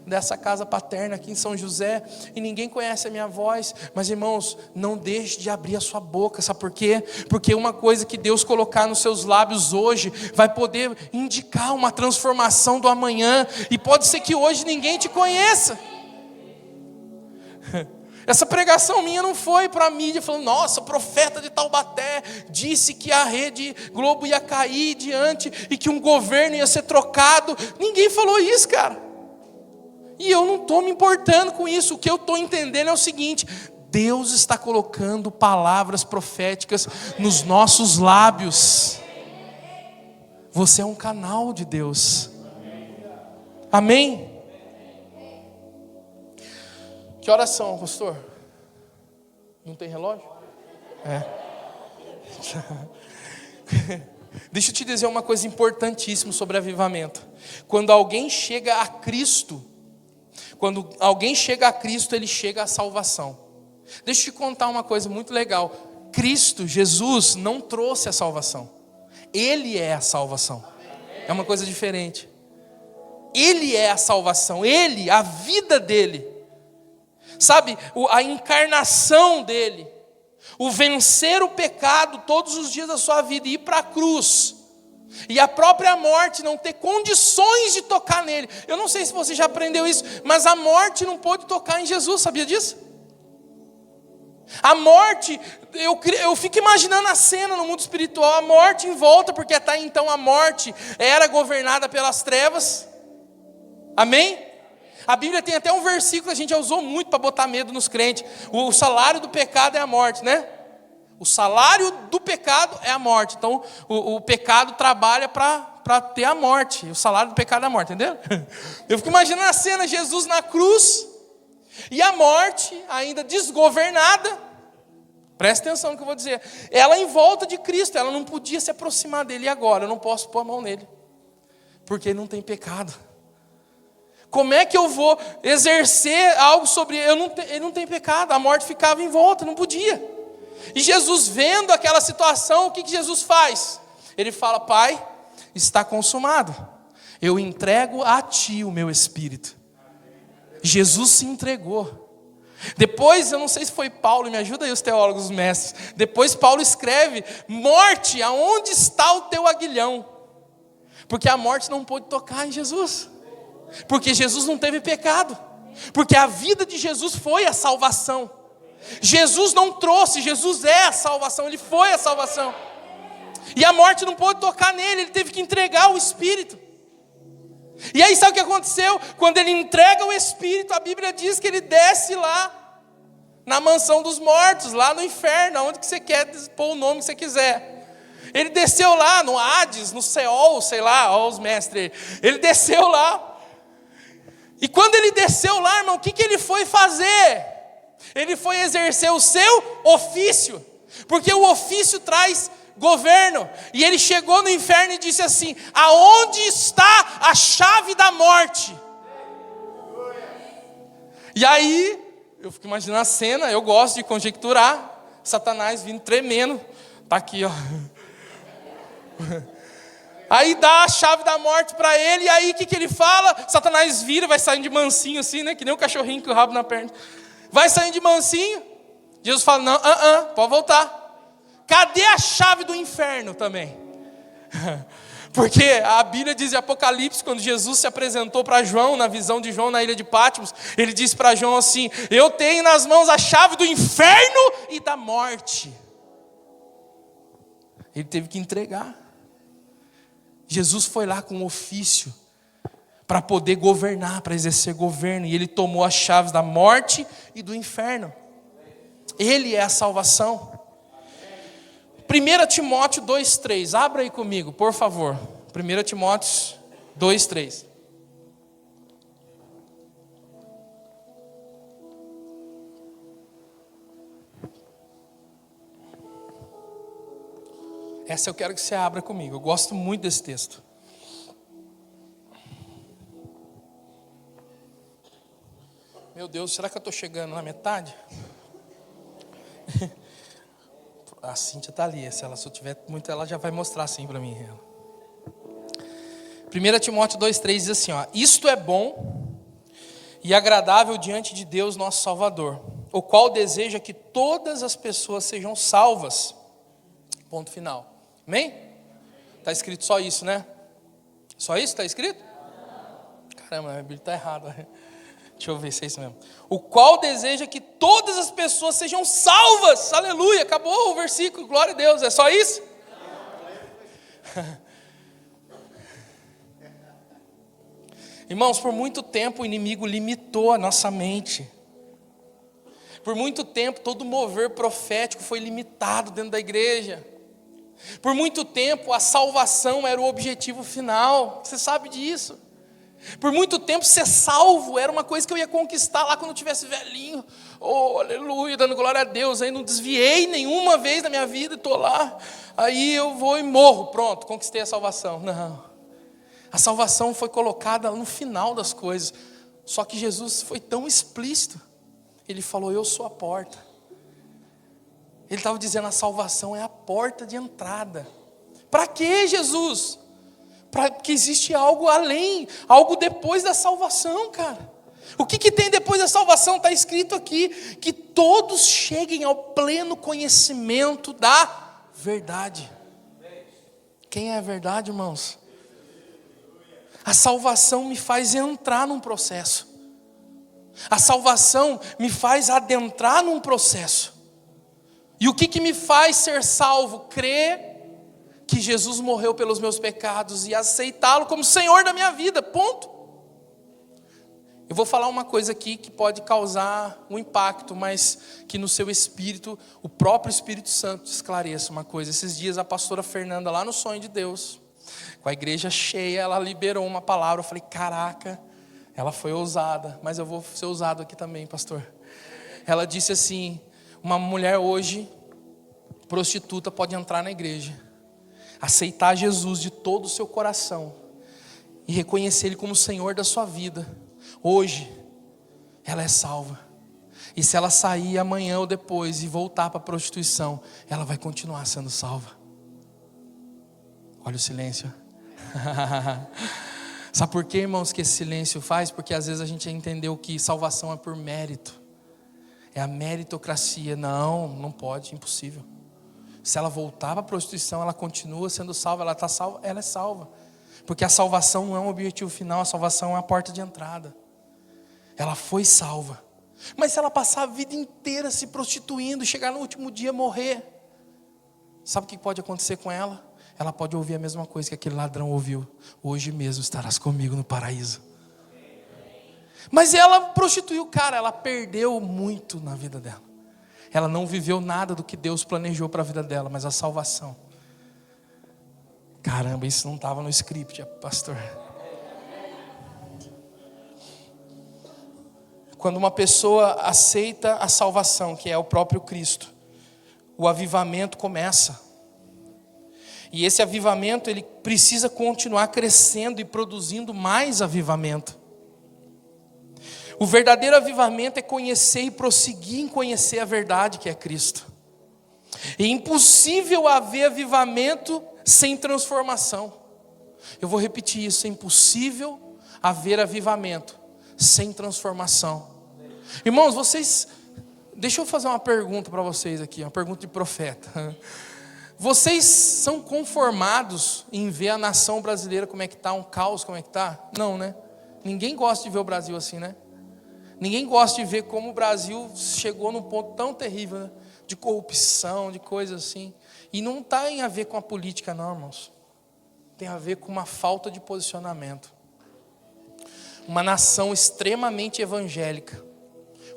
dessa casa paterna aqui em São José, e ninguém conhece a minha voz. Mas, irmãos, não deixe de abrir a sua boca, sabe por quê? Porque uma coisa que Deus colocar nos seus lábios hoje, vai poder indicar uma transformação do amanhã, e pode ser que hoje ninguém te conheça. Essa pregação minha não foi para a mídia falando, nossa, o profeta de Taubaté disse que a Rede Globo ia cair diante e que um governo ia ser trocado. Ninguém falou isso, cara. E eu não estou me importando com isso. O que eu estou entendendo é o seguinte: Deus está colocando palavras proféticas nos nossos lábios. Você é um canal de Deus. Amém? Que horas são, pastor? Não tem relógio? Deixa eu te dizer uma coisa importantíssima sobre avivamento. Quando alguém chega a Cristo, ele chega à salvação. Deixa eu te contar uma coisa muito legal. Cristo, Jesus, não trouxe a salvação. Ele é a salvação. É uma coisa diferente. Ele é a salvação. Ele, a vida dele. Sabe, a encarnação dele, o vencer o pecado todos os dias da sua vida, e ir para a cruz, e a própria morte não ter condições de tocar nele. Eu não sei se você já aprendeu isso, mas a morte não pôde tocar em Jesus, sabia disso? A morte, eu fico imaginando a cena no mundo espiritual, a morte em volta, porque até então a morte era governada pelas trevas. Amém? A Bíblia tem até um versículo que a gente já usou muito para botar medo nos crentes. O salário do pecado é a morte, né? O salário do pecado é a morte. Então, o pecado trabalha para ter a morte. O salário do pecado é a morte, entendeu? Eu fico imaginando a cena, Jesus na cruz, e a morte ainda desgovernada. Presta atenção no que eu vou dizer. Ela em volta de Cristo, ela não podia se aproximar dele. E agora? Eu não posso pôr a mão nele, porque ele não tem pecado. Como é que eu vou exercer algo sobre ele? Ele não tem pecado, a morte ficava em volta, não podia. E Jesus, vendo aquela situação, o que Jesus faz? Ele fala: Pai, está consumado, eu entrego a ti o meu espírito. Jesus se entregou. Depois, eu não sei se foi Paulo, me ajuda aí os teólogos, os mestres. Depois Paulo escreve: morte, aonde está o teu aguilhão? Porque a morte não pôde tocar em Jesus. Porque Jesus não teve pecado. Porque a vida de Jesus foi a salvação. Jesus não trouxe, Jesus é a salvação, Ele foi a salvação. E a morte não pôde tocar nele, ele teve que entregar o Espírito. E aí sabe o que aconteceu? Quando ele entrega o Espírito, a Bíblia diz que ele desce lá, na mansão dos mortos, lá no inferno, onde que você quer pôr o nome que você quiser. Ele desceu lá, no Hades, no Seol, sei lá, ó os mestres. Ele desceu lá. E quando ele desceu lá, irmão, o que ele foi fazer? Ele foi exercer o seu ofício. Porque o ofício traz governo. E ele chegou no inferno e disse assim: aonde está a chave da morte? E aí, eu fico imaginando a cena, eu gosto de conjecturar. Satanás vindo tremendo. Tá aqui, ó. Aí dá a chave da morte para ele. E aí o que ele fala? Satanás vira, vai saindo de mansinho assim, né? Que nem um cachorrinho com o rabo na perna. Vai saindo de mansinho. Jesus fala: não, pode voltar. Cadê a chave do inferno também? Porque a Bíblia diz em Apocalipse, quando Jesus se apresentou para João, na visão de João na ilha de Patmos, ele disse para João assim: eu tenho nas mãos a chave do inferno e da morte. Ele teve que entregar. Jesus foi lá com um ofício para poder governar, para exercer governo, e ele tomou as chaves da morte e do inferno. Ele é a salvação. 1 Timóteo 2,3, abra aí comigo, por favor. 1 Timóteo 2,3. Essa eu quero que você abra comigo, eu gosto muito desse texto. Meu Deus, será que eu estou chegando na metade? A Cíntia está ali, se ela só tiver muito, ela já vai mostrar assim para mim. 1 Timóteo 2,3 diz assim, ó: isto é bom e agradável diante de Deus nosso Salvador, o qual deseja que todas as pessoas sejam salvas. Ponto final. Amém? Está escrito só isso, né? Só isso está escrito? Caramba, a Bíblia está errada. Deixa eu ver se é isso mesmo. O qual deseja que todas as pessoas sejam salvas. Aleluia, acabou o versículo, glória a Deus. É só isso? Irmãos, por muito tempo o inimigo limitou a nossa mente. Por muito tempo todo mover profético foi limitado dentro da igreja. Por muito tempo a salvação era o objetivo final. Você sabe disso. Por muito tempo ser salvo era uma coisa que eu ia conquistar lá quando eu tivesse velhinho. Oh, aleluia, dando glória a Deus. Aí não desviei nenhuma vez na minha vida e estou lá. Aí eu vou e morro, pronto, conquistei a salvação. Não, a salvação foi colocada no final das coisas. Só que Jesus foi tão explícito. Ele falou: eu sou a porta. Ele estava dizendo: a salvação é a porta de entrada. Para quê, Jesus? Porque existe algo além, algo depois da salvação, cara. O que tem depois da salvação? Está escrito aqui, que todos cheguem ao pleno conhecimento da verdade. Quem é a verdade, irmãos? A salvação me faz entrar num processo. A salvação me faz adentrar num processo. E o que me faz ser salvo? Crer que Jesus morreu pelos meus pecados e aceitá-lo como Senhor da minha vida, ponto. Eu vou falar uma coisa aqui que pode causar um impacto, mas que no seu espírito, o próprio Espírito Santo esclareça uma coisa. Esses dias a pastora Fernanda, lá no Sonho de Deus, com a igreja cheia, ela liberou uma palavra. Eu falei: caraca, ela foi ousada, mas eu vou ser ousado aqui também, pastor. Ela disse assim: uma mulher hoje, prostituta, pode entrar na igreja, aceitar Jesus de todo o seu coração e reconhecer Ele como o Senhor da sua vida. Hoje, ela é salva. E se ela sair amanhã ou depois e voltar para a prostituição, ela vai continuar sendo salva. Olha o silêncio. Sabe por quê, irmãos, que esse silêncio faz? Porque às vezes a gente entendeu que salvação é por mérito. É a meritocracia. Não pode, impossível. Se ela voltar para a prostituição, ela continua sendo salva, ela está salva, ela é salva. Porque a salvação não é um objetivo final, a salvação é a porta de entrada. Ela foi salva. Mas se ela passar a vida inteira se prostituindo, chegar no último dia morrer, sabe o que pode acontecer com ela? ela pode ouvir a mesma coisa que aquele ladrão ouviu: hoje mesmo estarás comigo no paraíso. Mas ela prostituiu o cara, ela perdeu muito na vida dela. Ela não viveu nada do que Deus planejou para a vida dela, mas a salvação. Caramba, isso não estava no script, pastor. Quando uma pessoa aceita a salvação, que é o próprio Cristo, o avivamento começa. E esse avivamento, ele precisa continuar crescendo e produzindo mais avivamento. O verdadeiro avivamento é conhecer e prosseguir em conhecer a verdade que é Cristo. É impossível haver avivamento sem transformação. Eu vou repetir isso: é impossível haver avivamento sem transformação. Irmãos, deixa eu fazer uma pergunta para vocês aqui, uma pergunta de profeta. Vocês são conformados em ver a nação brasileira como é que está, um caos como é que está? Não, né? Ninguém gosta de ver o Brasil assim, né? Ninguém gosta de ver como o Brasil chegou num ponto tão terrível, né? De corrupção, de coisas assim. E não tem a ver com a política não, irmãos. Tem a ver com uma falta de posicionamento. Uma nação extremamente evangélica.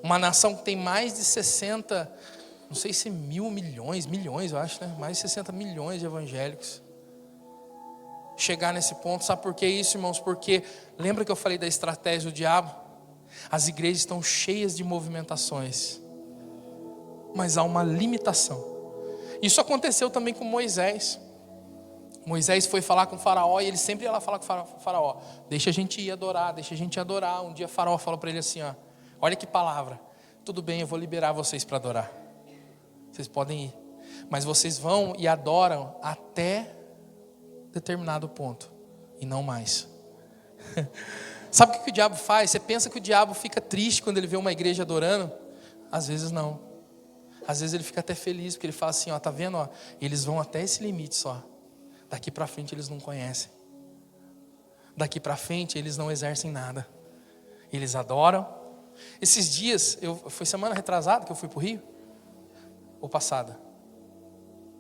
Uma nação que tem mais de 60, não sei se milhões, eu acho, né? Mais de 60 milhões de evangélicos. Chegar nesse ponto, sabe por que isso, irmãos? Porque, lembra que eu falei da estratégia do diabo? As igrejas estão cheias de movimentações, mas há uma limitação. Isso aconteceu também com Moisés. Moisés foi falar com o faraó e ele sempre ia lá falar com o faraó: deixa a gente ir adorar, deixa a gente ir adorar. Um dia o faraó falou para ele assim, ó: olha que palavra, tudo bem, eu vou liberar vocês para adorar. Vocês podem ir, mas vocês vão e adoram até determinado ponto, e não mais. Sabe o que o diabo faz? Você pensa que o diabo fica triste quando ele vê uma igreja adorando? Às vezes não. Às vezes ele fica até feliz, porque ele fala assim, ó, tá vendo? Ó, eles vão até esse limite só. Daqui para frente eles não conhecem. Daqui para frente eles não exercem nada. Eles adoram. Esses dias, foi semana retrasada que eu fui para o Rio? Ou passada?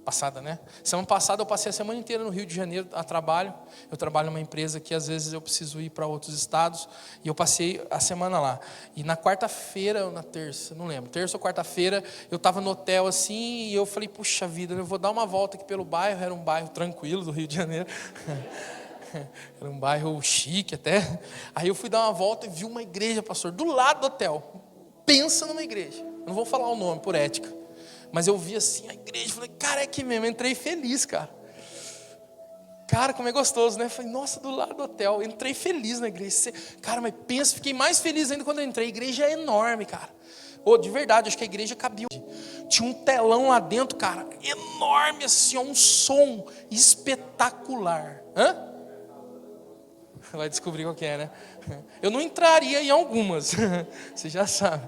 Passada, né? Semana passada eu passei a semana inteira no Rio de Janeiro a trabalho. Eu trabalho numa empresa que às vezes eu preciso ir para outros estados. E eu passei a semana lá. E na quarta-feira, ou na terça, não lembro. Terça ou quarta-feira, eu estava no hotel assim. E eu falei, puxa vida, eu vou dar uma volta aqui pelo bairro. Era um bairro tranquilo do Rio de Janeiro. Era um bairro chique até. Aí eu fui dar uma volta e vi uma igreja, pastor, do lado do hotel. Pensa numa igreja. Eu não vou falar o nome por ética. Mas eu vi assim a igreja, falei, cara, é aqui mesmo. Entrei feliz, cara. Cara, como é gostoso, né? Falei, nossa, do lado do hotel. Entrei feliz na igreja. Cara, mas pensa, fiquei mais feliz ainda quando eu entrei. A igreja é enorme, cara. De verdade, acho que a igreja cabia. Tinha um telão lá dentro, cara, enorme assim, um som espetacular. Hã? Vai descobrir qual que é, né? Eu não entraria em algumas, você já sabe.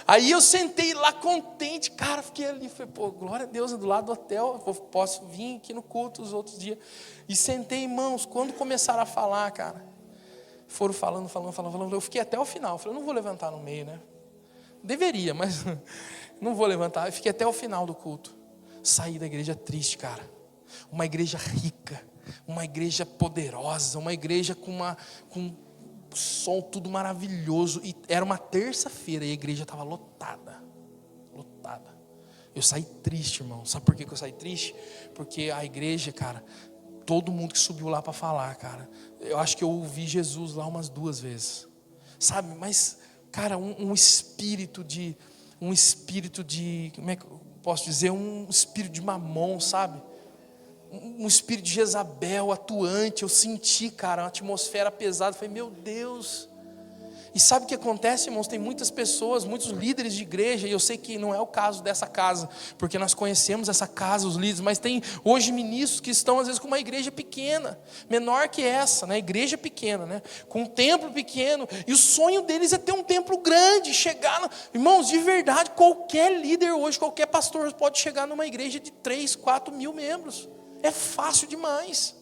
Aí eu sentei lá contente, cara, fiquei ali, falei, pô, glória a Deus, é do lado do hotel, eu posso vir aqui no culto os outros dias. E sentei, irmãos, quando começaram a falar, cara, foram falando, eu fiquei até o final, falei, eu não vou levantar no meio, né? Deveria, mas não vou levantar. Eu fiquei até o final do culto. Saí da igreja triste, cara. Uma igreja rica, uma igreja poderosa, uma igreja com som tudo maravilhoso. E era uma terça-feira e a igreja estava lotada. Eu saí triste, irmão. Sabe por que eu saí triste? Porque a igreja, cara, todo mundo que subiu lá para falar, cara, eu acho que eu ouvi Jesus lá umas 2 vezes. Sabe, mas, cara, um espírito de, como é que eu posso dizer? Um espírito de mamon, sabe? Um espírito de Jezabel atuante. Eu senti, cara, uma atmosfera pesada. Falei, meu Deus. E sabe o que acontece, irmãos? Tem muitas pessoas, muitos líderes de igreja, e eu sei que não é o caso dessa casa, porque nós conhecemos essa casa, os líderes, mas tem hoje ministros que estão às vezes com uma igreja pequena, menor que essa, né? Igreja pequena, né? Com um templo pequeno, e o sonho deles é ter um templo grande, chegar, irmãos, de verdade, qualquer líder hoje, qualquer pastor pode chegar numa igreja de 3, 4 mil membros, é fácil demais.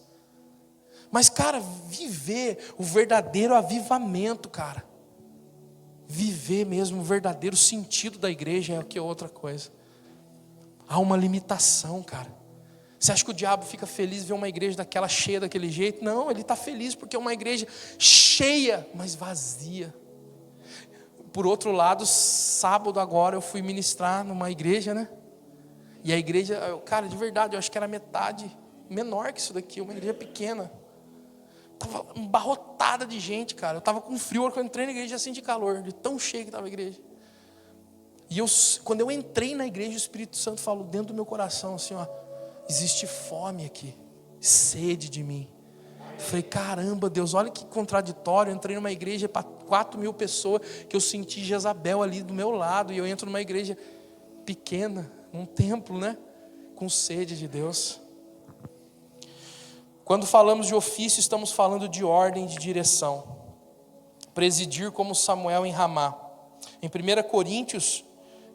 Mas, cara, viver o verdadeiro avivamento, cara, viver mesmo o verdadeiro sentido da igreja é o que é outra coisa. Há uma limitação, cara. Você acha que o diabo fica feliz ver uma igreja daquela cheia daquele jeito? Não, ele está feliz porque é uma igreja cheia, mas vazia. Por outro lado, sábado agora eu fui ministrar numa igreja, né? E a igreja, cara, de verdade, eu acho que era metade, menor que isso daqui, uma igreja pequena. Estava embarrotada de gente, cara. Eu estava com frio, quando eu entrei na igreja já senti calor, de tão cheio que estava a igreja. E quando eu entrei na igreja, o Espírito Santo falou dentro do meu coração assim, ó, existe fome aqui, sede de mim. Eu falei, caramba, Deus, olha que contraditório. Eu entrei numa igreja para 4.000 pessoas, que eu senti Jezabel ali do meu lado, e eu entro numa igreja pequena, num templo, né? Com sede de Deus. Quando falamos de ofício, estamos falando de ordem, de direção. Presidir como Samuel em Ramá. Em 1 Coríntios,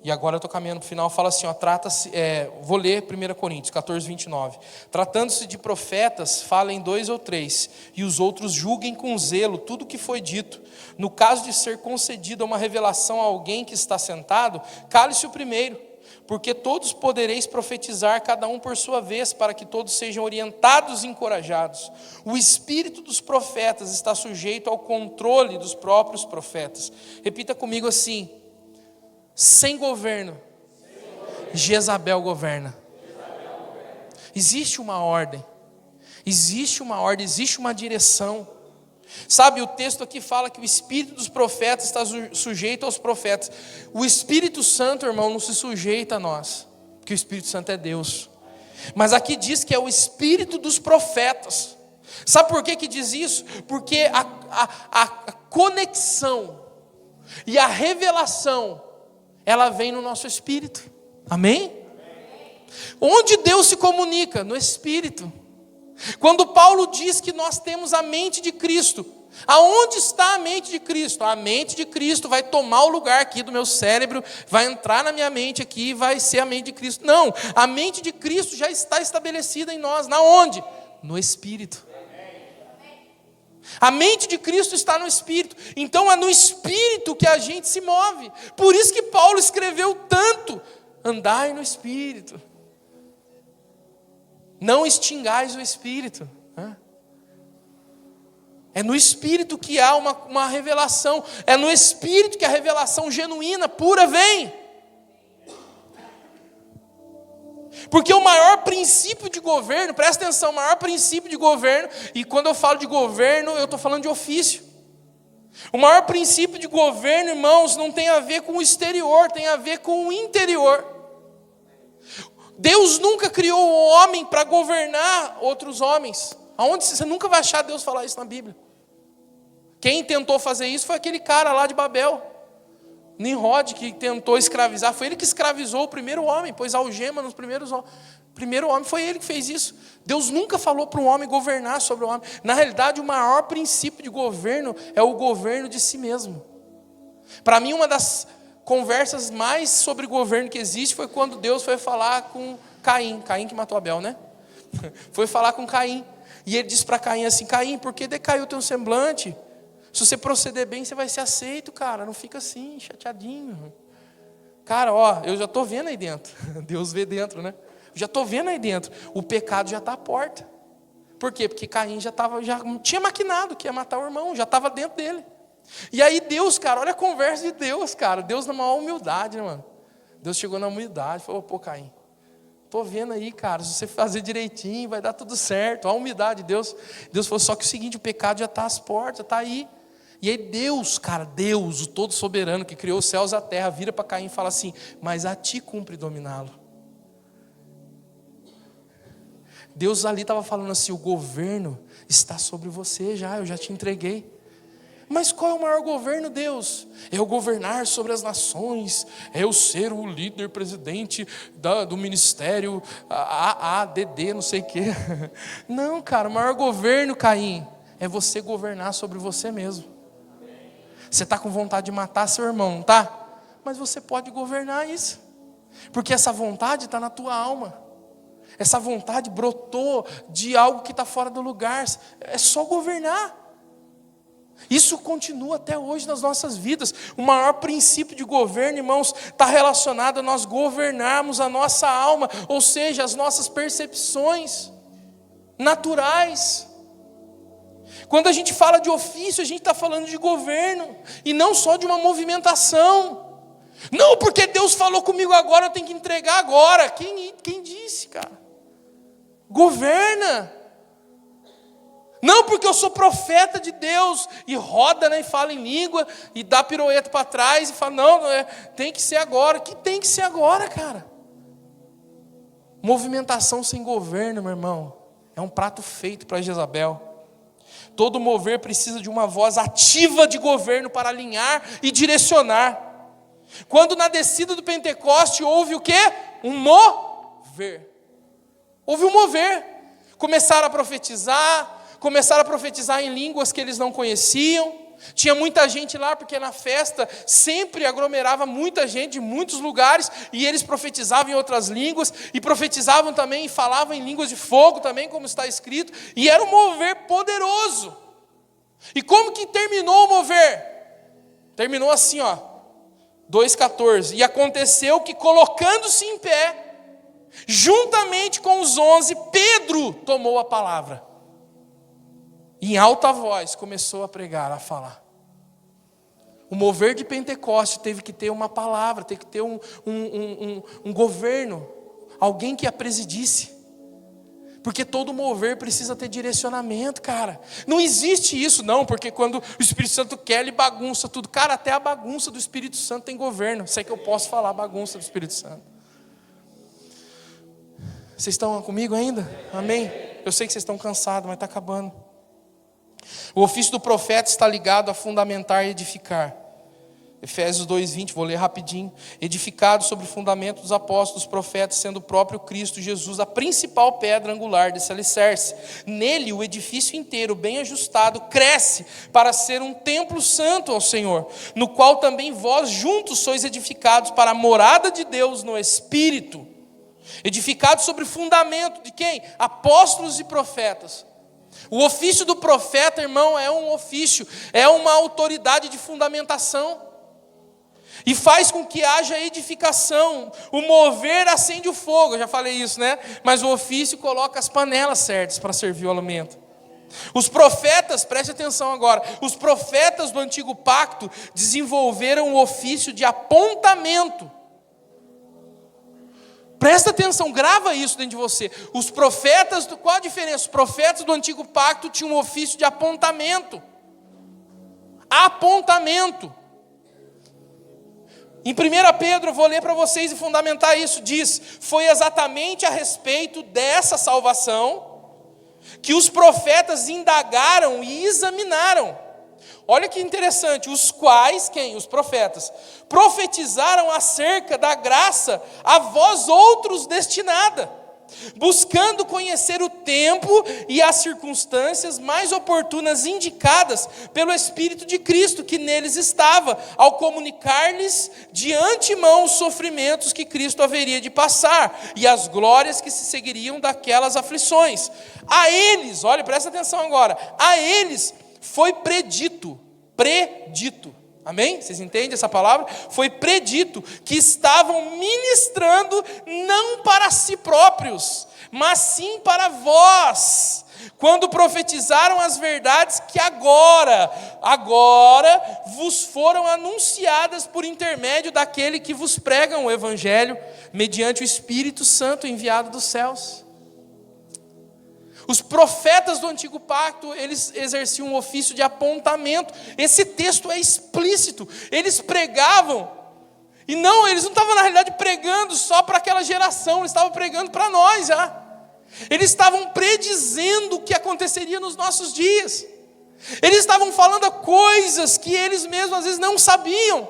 e agora eu estou caminhando para o final, fala assim, ó, trata-se, vou ler 1 Coríntios 14, 29. Tratando-se de profetas, falem 2 ou 3, e os outros julguem com zelo tudo o que foi dito. No caso de ser concedida uma revelação a alguém que está sentado, cale-se o primeiro, porque todos podereis profetizar, cada um por sua vez, para que todos sejam orientados e encorajados. O espírito dos profetas está sujeito ao controle dos próprios profetas. Repita comigo assim: sem governo, Jezabel governa. Existe uma ordem, existe uma direção. Sabe, o texto aqui fala que o espírito dos profetas está sujeito aos profetas. O Espírito Santo, irmão, não se sujeita a nós, porque o Espírito Santo é Deus. Mas aqui diz que é o espírito dos profetas. Sabe por que diz isso? Porque a conexão e a revelação, ela vem no nosso espírito. Amém? Onde Deus se comunica? No espírito. Quando Paulo diz que nós temos a mente de Cristo, aonde está a mente de Cristo? A mente de Cristo vai tomar o lugar aqui do meu cérebro, vai entrar na minha mente aqui e vai ser a mente de Cristo. Não, a mente de Cristo já está estabelecida em nós. Na onde? No espírito. A mente de Cristo está no Espírito. Então é no Espírito que a gente se move. Por isso que Paulo escreveu tanto: andai no Espírito, não extingais o Espírito. É no Espírito que há uma revelação. É no Espírito que a revelação genuína, pura, vem. Porque o maior princípio de governo, presta atenção, o maior princípio de governo, e quando eu falo de governo, eu estou falando de ofício. O maior princípio de governo, irmãos, não tem a ver com o exterior, tem a ver com o interior. Deus nunca criou o homem para governar outros homens. Aonde você nunca vai achar Deus falar isso na Bíblia? Quem tentou fazer isso foi aquele cara lá de Babel, Nimrod, que tentou escravizar. Foi ele que escravizou o primeiro homem, pôs algema nos primeiros homens. O primeiro homem foi ele que fez isso. Deus nunca falou para o homem governar sobre o homem. Na realidade, o maior princípio de governo é o governo de si mesmo. Para mim, uma das conversas mais sobre governo que existe foi quando Deus foi falar com Caim. Caim que matou Abel, né? Foi falar com Caim. E ele disse para Caim assim: Caim, por que decaiu o teu semblante? Se você proceder bem, você vai ser aceito, cara. Não fica assim, chateadinho. Cara, ó, eu já estou vendo aí dentro. Deus vê dentro, né? Já estou vendo aí dentro. O pecado já está à porta. Por quê? Porque Caim já tinha maquinado que ia matar o irmão, já estava dentro dele. E aí Deus, cara, olha a conversa de Deus, cara. Deus na maior humildade, né, mano? Deus chegou na humildade, falou: pô, Caim, estou vendo aí, cara, se você fazer direitinho, vai dar tudo certo. Olha a humildade de Deus. Deus falou: só que o seguinte, o pecado já está às portas, já está aí. E aí Deus, cara, Deus, o todo soberano, que criou os céus e a terra, vira para Caim e fala assim: mas a ti cumpre dominá-lo. Deus ali estava falando assim: o governo está sobre você já, eu já te entreguei. Mas qual é o maior governo, Deus? É eu governar sobre as nações, é eu ser o líder, presidente do ministério, AADD, não sei o quê. Não, cara, o maior governo, Caim, é você governar sobre você mesmo. Você está com vontade de matar seu irmão, não está? Mas você pode governar isso, porque essa vontade está na tua alma. Essa vontade brotou de algo que está fora do lugar. É só governar. Isso continua até hoje nas nossas vidas. O maior princípio de governo, irmãos, está relacionado a nós governarmos a nossa alma, ou seja, as nossas percepções naturais. Quando a gente fala de ofício, a gente está falando de governo, e não só de uma movimentação. Não, porque Deus falou comigo agora, eu tenho que entregar agora. Quem disse, cara? Governa. Não, porque eu sou profeta de Deus, e roda, né, e fala em língua, e dá pirueta para trás, e fala, não, tem que ser agora. Que tem que ser agora, cara? Movimentação sem governo, meu irmão, é um prato feito para Jezabel. Todo mover precisa de uma voz ativa de governo para alinhar e direcionar. Quando na descida do Pentecoste houve o quê? Um mover. Houve um mover. Começaram a profetizar em línguas que eles não conheciam. Tinha muita gente lá, porque na festa sempre aglomerava muita gente de muitos lugares, e eles profetizavam em outras línguas, e profetizavam também e falavam em línguas de fogo também, como está escrito, e era um mover poderoso. E como que terminou o mover? Terminou assim, 2,14. E aconteceu que, colocando-se em pé, juntamente com os 11, Pedro tomou a palavra. Em alta voz começou a pregar, a falar. O mover de Pentecoste teve que ter uma palavra, teve que ter um governo, alguém que a presidisse. Porque todo mover precisa ter direcionamento, cara. Não existe isso não, porque quando o Espírito Santo quer, ele bagunça tudo. Cara, até a bagunça do Espírito Santo tem governo. Sei que eu posso falar bagunça do Espírito Santo. Vocês estão comigo ainda? Amém? Eu sei que vocês estão cansados, mas está acabando. O ofício do profeta está ligado a fundamentar e edificar. Efésios 2,20, vou ler rapidinho. Edificado sobre o fundamento dos apóstolos, profetas, sendo o próprio Cristo Jesus a principal pedra angular desse alicerce. Nele o edifício inteiro, bem ajustado, cresce para ser um templo santo ao Senhor, no qual também vós juntos sois edificados para a morada de Deus no Espírito. Edificados sobre o fundamento de quem? Apóstolos e profetas. O ofício do profeta, irmão, é um ofício, é uma autoridade de fundamentação. E faz com que haja edificação. O mover acende o fogo, eu já falei isso, né? Mas o ofício coloca as panelas certas para servir o alimento. Os profetas, preste atenção agora, os profetas do antigo pacto desenvolveram o ofício de apontamento. Presta atenção, grava isso dentro de você. Os profetas, qual a diferença? Os profetas do antigo pacto tinham um ofício de apontamento. Apontamento. Em 1 Pedro, eu vou ler para vocês e fundamentar isso, diz: foi exatamente a respeito dessa salvação que os profetas indagaram e examinaram. Olha que interessante, os quais, quem? Os profetas, profetizaram acerca da graça a vós outros destinada, buscando conhecer o tempo e as circunstâncias mais oportunas indicadas pelo Espírito de Cristo que neles estava, ao comunicar-lhes de antemão os sofrimentos que Cristo haveria de passar e as glórias que se seguiriam daquelas aflições. A eles, olha, presta atenção agora, a eles foi predito, amém? Vocês entendem essa palavra? Foi predito que estavam ministrando não para si próprios, mas sim para vós, quando profetizaram as verdades que agora vos foram anunciadas por intermédio daquele que vos prega o Evangelho, mediante o Espírito Santo enviado dos céus. Os profetas do antigo pacto, eles exerciam um ofício de apontamento. Esse texto é explícito. Eles pregavam, e eles não estavam na realidade pregando só para aquela geração, eles estavam pregando para nós já. Eles estavam predizendo o que aconteceria nos nossos dias. Eles estavam falando coisas que eles mesmos às vezes não sabiam.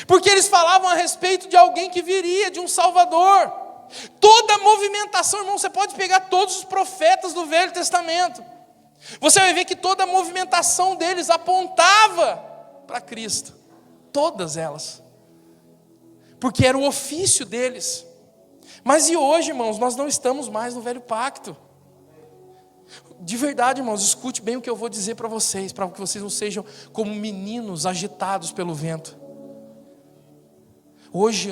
Porque eles falavam a respeito de alguém que viria, de um Salvador. Toda a movimentação, irmão, você pode pegar todos os profetas do Velho Testamento. Você vai ver que toda a movimentação deles apontava para Cristo. Todas elas. Porque era o ofício deles. Mas e hoje, irmãos, nós não estamos mais no Velho Pacto. De verdade, irmãos, escute bem o que eu vou dizer para vocês que vocês não sejam como meninos agitados pelo vento. Hoje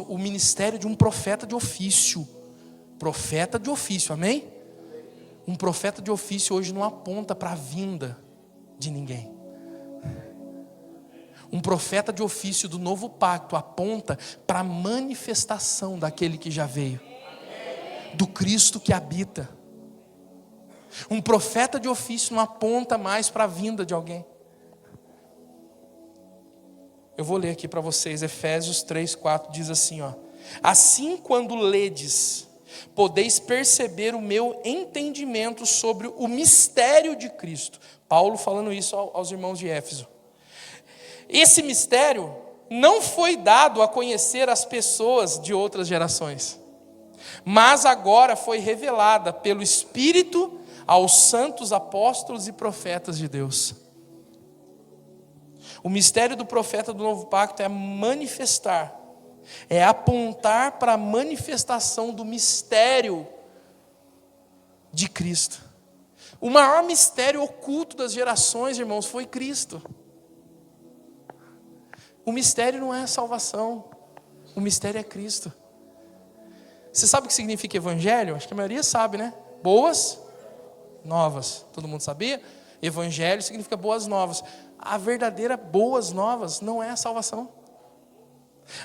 o ministério de um profeta de ofício, amém? Um profeta de ofício hoje não aponta para a vinda de ninguém. Um profeta de ofício do novo pacto aponta para a manifestação daquele que já veio, do Cristo que habita. Um profeta de ofício não aponta mais para a vinda de alguém. Eu vou ler aqui para vocês, Efésios 3:4 diz assim, ó: assim, quando ledes, podeis perceber o meu entendimento sobre o mistério de Cristo. Paulo falando isso aos irmãos de Éfeso. Esse mistério não foi dado a conhecer as pessoas de outras gerações, mas agora foi revelada pelo Espírito aos santos apóstolos e profetas de Deus. O mistério do profeta do novo pacto é manifestar, é apontar para a manifestação do mistério de Cristo. O maior mistério oculto das gerações, irmãos, foi Cristo. O mistério não é a salvação, o mistério é Cristo. Você sabe o que significa evangelho? Acho que a maioria sabe, né? Boas novas. Todo mundo sabia? Evangelho significa boas novas. A verdadeira boas novas não é a salvação.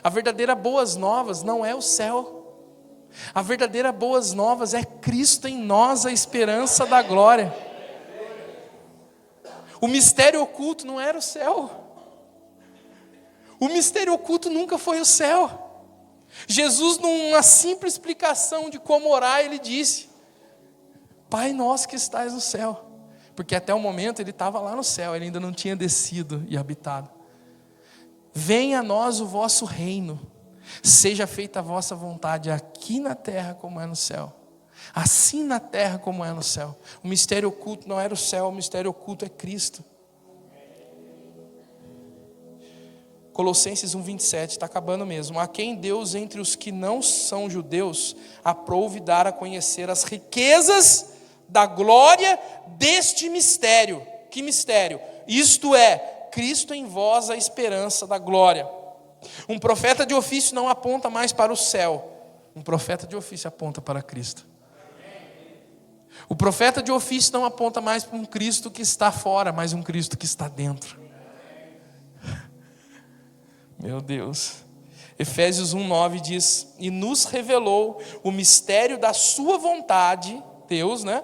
A verdadeira boas novas não é o céu. A verdadeira boas novas é Cristo em nós, a esperança da glória. O mistério oculto não era o céu. O mistério oculto nunca foi o céu. Jesus, numa simples explicação de como orar, ele disse: Pai nosso que estás no céu. Porque até o momento ele estava lá no céu, ele ainda não tinha descido e habitado. Venha a nós o vosso reino, seja feita a vossa vontade aqui na terra como é no céu. Assim na terra como é no céu. O mistério oculto não era o céu, o mistério oculto é Cristo. Colossenses 1:27, está acabando mesmo. A quem Deus entre os que não são judeus aprouve dar a conhecer as riquezas da glória deste mistério. Que mistério? Isto é, Cristo em vós, a esperança da glória. Um profeta de ofício não aponta mais para o céu. Um profeta de ofício aponta para Cristo. O profeta de ofício não aponta mais para um Cristo que está fora, mas um Cristo que está dentro. Meu Deus. Efésios 1:9 diz: e nos revelou o mistério da sua vontade, Deus, né?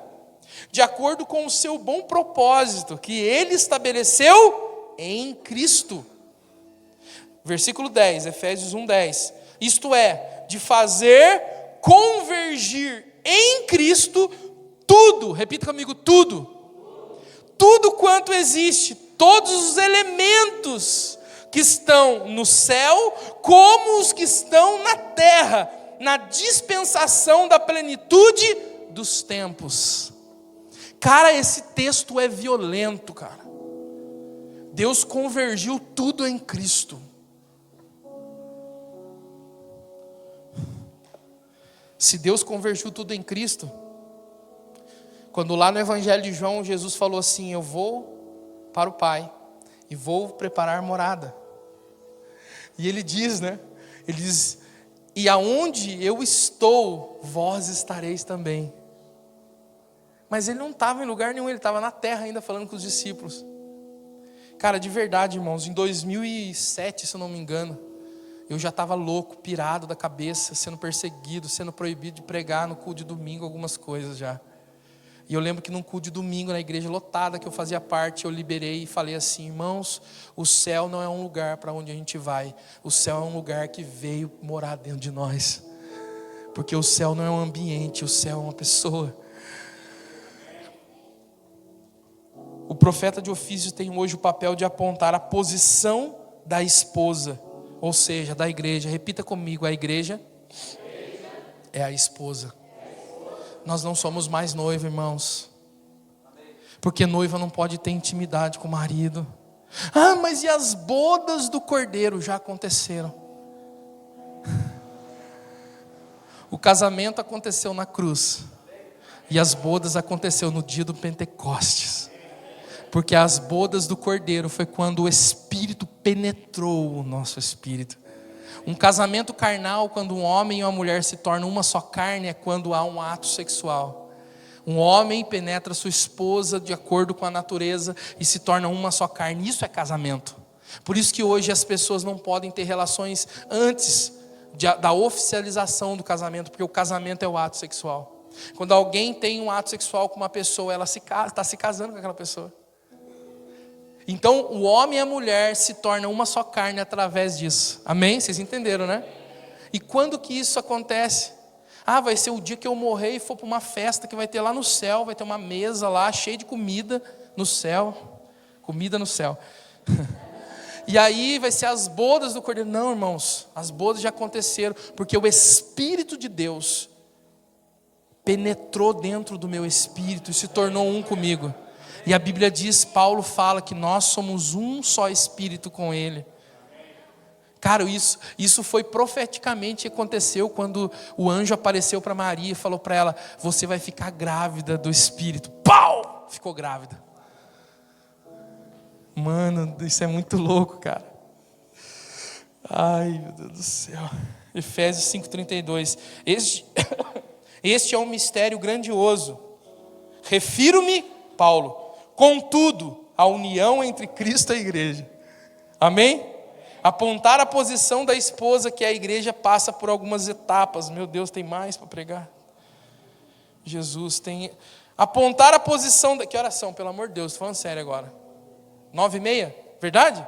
De acordo com o seu bom propósito, que Ele estabeleceu em Cristo. Versículo 10, Efésios 1:10. Isto é, de fazer convergir em Cristo tudo, repita comigo, tudo. Tudo quanto existe, todos os elementos que estão no céu, como os que estão na terra, na dispensação da plenitude dos tempos. Cara, esse texto é violento, cara. Deus convergiu tudo em Cristo. Se Deus convergiu tudo em Cristo, quando lá no Evangelho de João, Jesus falou assim: eu vou para o Pai e vou preparar morada. E ele diz, né? Ele diz: e aonde eu estou, vós estareis também. Mas ele não estava em lugar nenhum, ele estava na terra ainda falando com os discípulos. Cara, de verdade, irmãos, em 2007, se eu não me engano, eu já estava louco, pirado da cabeça, sendo perseguido, sendo proibido de pregar no culto de domingo, algumas coisas já. E eu lembro que num culto de domingo, na igreja lotada que eu fazia parte, eu liberei e falei assim: irmãos, o céu não é um lugar para onde a gente vai, o céu é um lugar que veio morar dentro de nós. Porque o céu não é um ambiente, o céu é uma pessoa. O profeta de ofício tem hoje o papel de apontar a posição da esposa, ou seja, da igreja. Repita comigo: a igreja é a esposa. Nós não somos mais noiva, irmãos. Porque noiva não pode ter intimidade com o marido. Ah, mas e as bodas do cordeiro? Já aconteceram. O casamento aconteceu na cruz. E as bodas aconteceu no dia do Pentecostes. Porque as bodas do Cordeiro foi quando o Espírito penetrou o nosso espírito. Um casamento carnal, quando um homem e uma mulher se tornam uma só carne, é quando há um ato sexual. Um homem penetra sua esposa de acordo com a natureza e se torna uma só carne. Isso é casamento. Por isso que hoje as pessoas não podem ter relações antes da oficialização do casamento, porque o casamento é o ato sexual. Quando alguém tem um ato sexual com uma pessoa, ela está se casando com aquela pessoa. Então o homem e a mulher se tornam uma só carne através disso. Amém? Vocês entenderam, né? E quando que isso acontece? Vai ser o dia que eu morrer e for para uma festa que vai ter lá no céu, vai ter uma mesa lá cheia de comida no céu. Comida no céu. E aí vai ser as bodas do Cordeiro. Não, irmãos, as bodas já aconteceram, porque o Espírito de Deus penetrou dentro do meu espírito e se tornou um comigo. E a Bíblia diz, Paulo fala que nós somos um só espírito com Ele. Cara, isso foi profeticamente aconteceu quando o anjo apareceu para Maria e falou para ela: você vai ficar grávida do Espírito. Pau! Ficou grávida. Mano, isso é muito louco, cara. Ai, meu Deus do céu. Efésios 5:32. Este é um mistério grandioso. Refiro-me, Paulo, contudo, à união entre Cristo e a igreja. Amém? Apontar a posição da esposa, que a igreja passa por algumas etapas. Meu Deus, tem mais para pregar? Jesus tem... Apontar a posição... Que horas são? Pelo amor de Deus, estou falando sério agora. 9:30? Verdade?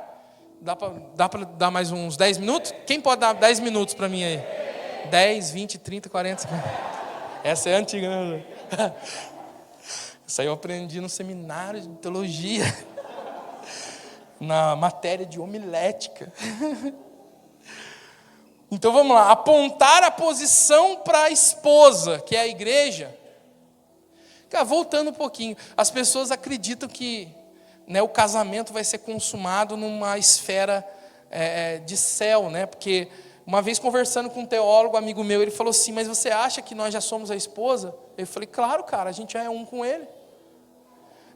Dá para dar mais uns 10 minutos? Quem pode dar 10 minutos para mim aí? 10, 20, 30, 40... Essa é antiga, né? Isso aí eu aprendi no seminário de teologia, na matéria de homilética. Então vamos lá, apontar a posição para a esposa, que é a igreja. Cara, voltando um pouquinho, as pessoas acreditam que, né, o casamento vai ser consumado numa esfera de céu, né? Porque uma vez conversando com um teólogo, amigo meu, ele falou assim: mas você acha que nós já somos a esposa? Eu falei: claro, cara, a gente já é um com ele.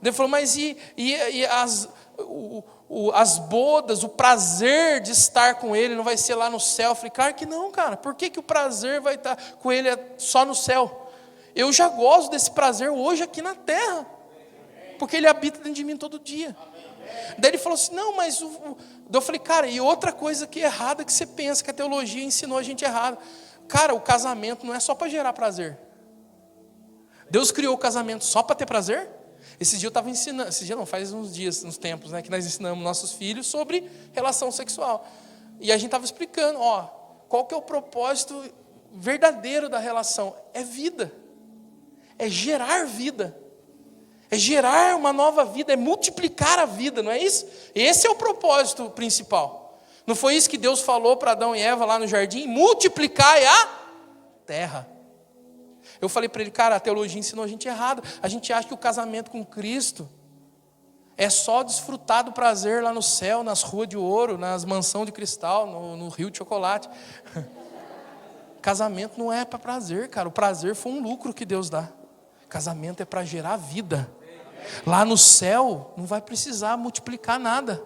Ele falou: mas e as bodas, o prazer de estar com ele não vai ser lá no céu? Eu falei: claro que não, cara. Por que o prazer vai estar com ele só no céu? Eu já gosto desse prazer hoje aqui na terra, porque ele habita dentro de mim todo dia. Daí ele falou assim: não, mas... Eu falei: cara, e outra coisa que é errada que você pensa, que a teologia ensinou a gente errado. Cara, o casamento não é só para gerar prazer. Deus criou o casamento só para ter prazer? Esse dia eu estava ensinando, esse dia não, faz uns dias, uns tempos, né, que nós ensinamos nossos filhos sobre relação sexual. E a gente estava explicando, qual que é o propósito verdadeiro da relação? É vida. É gerar vida. É gerar uma nova vida, é multiplicar a vida, não é isso? Esse é o propósito principal. Não foi isso que Deus falou para Adão e Eva lá no jardim? Multiplicai a terra. Eu falei para ele: cara, a teologia ensinou a gente errado. A gente acha que o casamento com Cristo é só desfrutar do prazer lá no céu, nas ruas de ouro, nas mansões de cristal, no rio de chocolate. Casamento não é para prazer, cara. O prazer foi um lucro que Deus dá. Casamento é para gerar vida. Lá no céu não vai precisar multiplicar nada.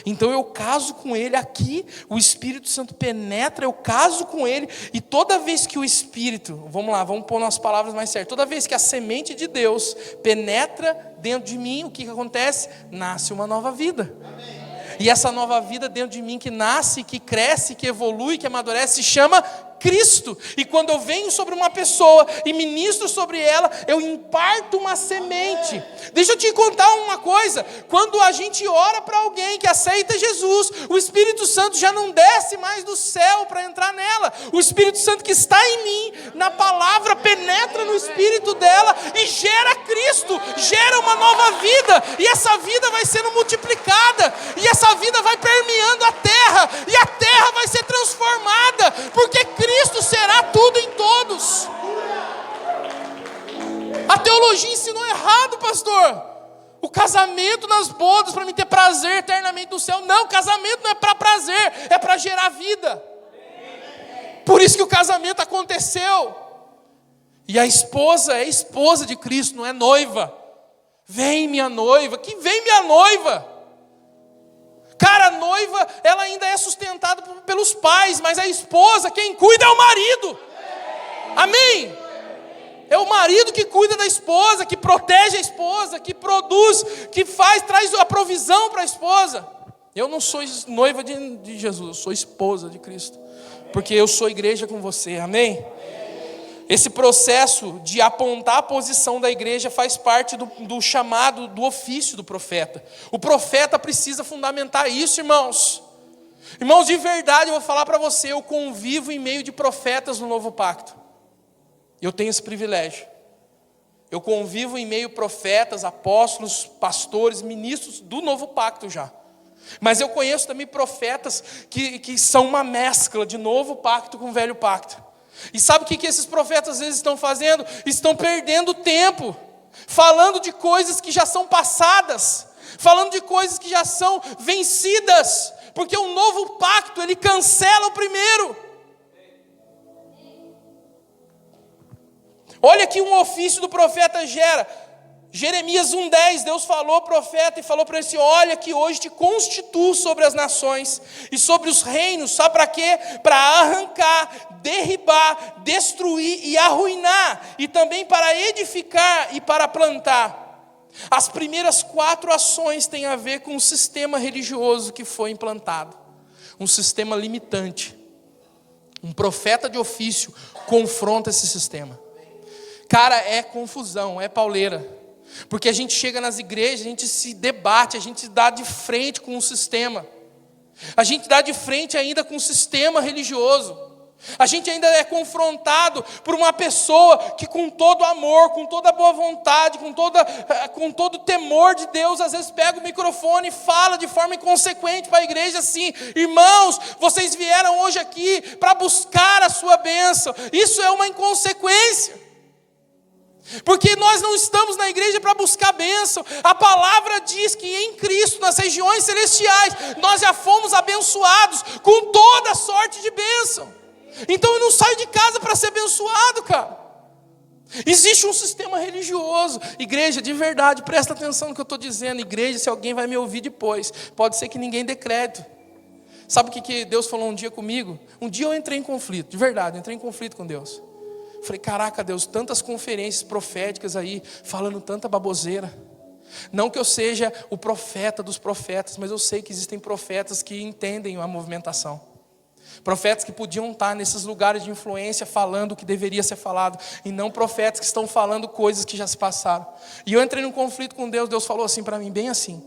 Então eu caso com ele aqui, o Espírito Santo penetra, eu caso com ele, e toda vez que o Espírito, vamos lá, vamos pôr nas palavras mais certas, toda vez que a semente de Deus penetra dentro de mim, o que acontece? Nasce uma nova vida. E essa nova vida dentro de mim que nasce, que cresce, que evolui, que amadurece, se chama Cristo. E quando eu venho sobre uma pessoa e ministro sobre ela, eu imparto uma semente. Deixa eu te contar uma coisa: quando a gente ora para alguém que aceita Jesus, o Espírito Santo já não desce mais do céu para entrar nela. O Espírito Santo que está em mim, na palavra, penetra no espírito dela e gera Cristo, gera uma nova vida. E essa vida vai sendo multiplicada, e essa vida vai permeando a terra, e a terra vai ser transformada, porque Cristo será tudo em todos. A teologia ensinou errado, pastor. O casamento nas bodas para mim ter prazer eternamente no céu. Não, casamento não é para prazer, é para gerar vida. Por isso que o casamento aconteceu. E a esposa é esposa de Cristo, não é noiva. Vem minha noiva, que vem minha noiva. Cara, a noiva, ela ainda é sustentada pelos pais, mas a esposa, quem cuida é o marido. Amém? É o marido que cuida da esposa, que protege a esposa, que produz, que traz a provisão para a esposa. Eu não sou noiva de Jesus, eu sou esposa de Cristo. Porque eu sou igreja com você, amém? Esse processo de apontar a posição da igreja faz parte do chamado, do ofício do profeta. O profeta precisa fundamentar isso, irmãos. Irmãos, de verdade, eu vou falar para você, eu convivo em meio de profetas no novo pacto. Eu tenho esse privilégio. Eu convivo em meio a profetas, apóstolos, pastores, ministros do novo pacto já. Mas eu conheço também profetas que são uma mescla de novo pacto com velho pacto. E sabe o que esses profetas às vezes estão fazendo? Estão perdendo tempo, falando de coisas que já são passadas, falando de coisas que já são vencidas, porque o novo pacto, ele cancela o primeiro. Olha que um ofício do profeta gera. Jeremias 1,10, Deus falou ao profeta e falou para ele assim: olha que hoje te constituo sobre as nações e sobre os reinos, sabe para quê? Para arrancar, derribar, destruir e arruinar, e também para edificar e para plantar. As primeiras 4 ações têm a ver com o sistema religioso que foi implantado, um sistema limitante. Um profeta de ofício confronta esse sistema. Cara, é confusão, é pauleira. Porque a gente chega nas igrejas, a gente se debate, a gente dá de frente com o sistema. A gente dá de frente ainda com o sistema religioso. A gente ainda é confrontado por uma pessoa que com todo amor, com toda boa vontade, com todo temor de Deus, às vezes pega o microfone e fala de forma inconsequente para a igreja assim: irmãos, vocês vieram hoje aqui para buscar a sua bênção. Isso é uma inconsequência. Porque nós não estamos na igreja para buscar bênção. A palavra diz que em Cristo, nas regiões celestiais, nós já fomos abençoados com toda sorte de bênção. Então eu não saio de casa para ser abençoado, cara. Existe um sistema religioso. Igreja, de verdade, presta atenção no que eu estou dizendo. Igreja, se alguém vai me ouvir depois, pode ser que ninguém dê crédito. Sabe o que Deus falou um dia comigo? Um dia eu entrei em conflito, de verdade, entrei em conflito com Deus. Falei, caraca, Deus, tantas conferências proféticas aí, falando tanta baboseira. Não que eu seja o profeta dos profetas, mas eu sei que existem profetas que entendem a movimentação. Profetas que podiam estar nesses lugares de influência falando o que deveria ser falado, e não profetas que estão falando coisas que já se passaram. E eu entrei num conflito com Deus, Deus falou assim para mim, bem assim.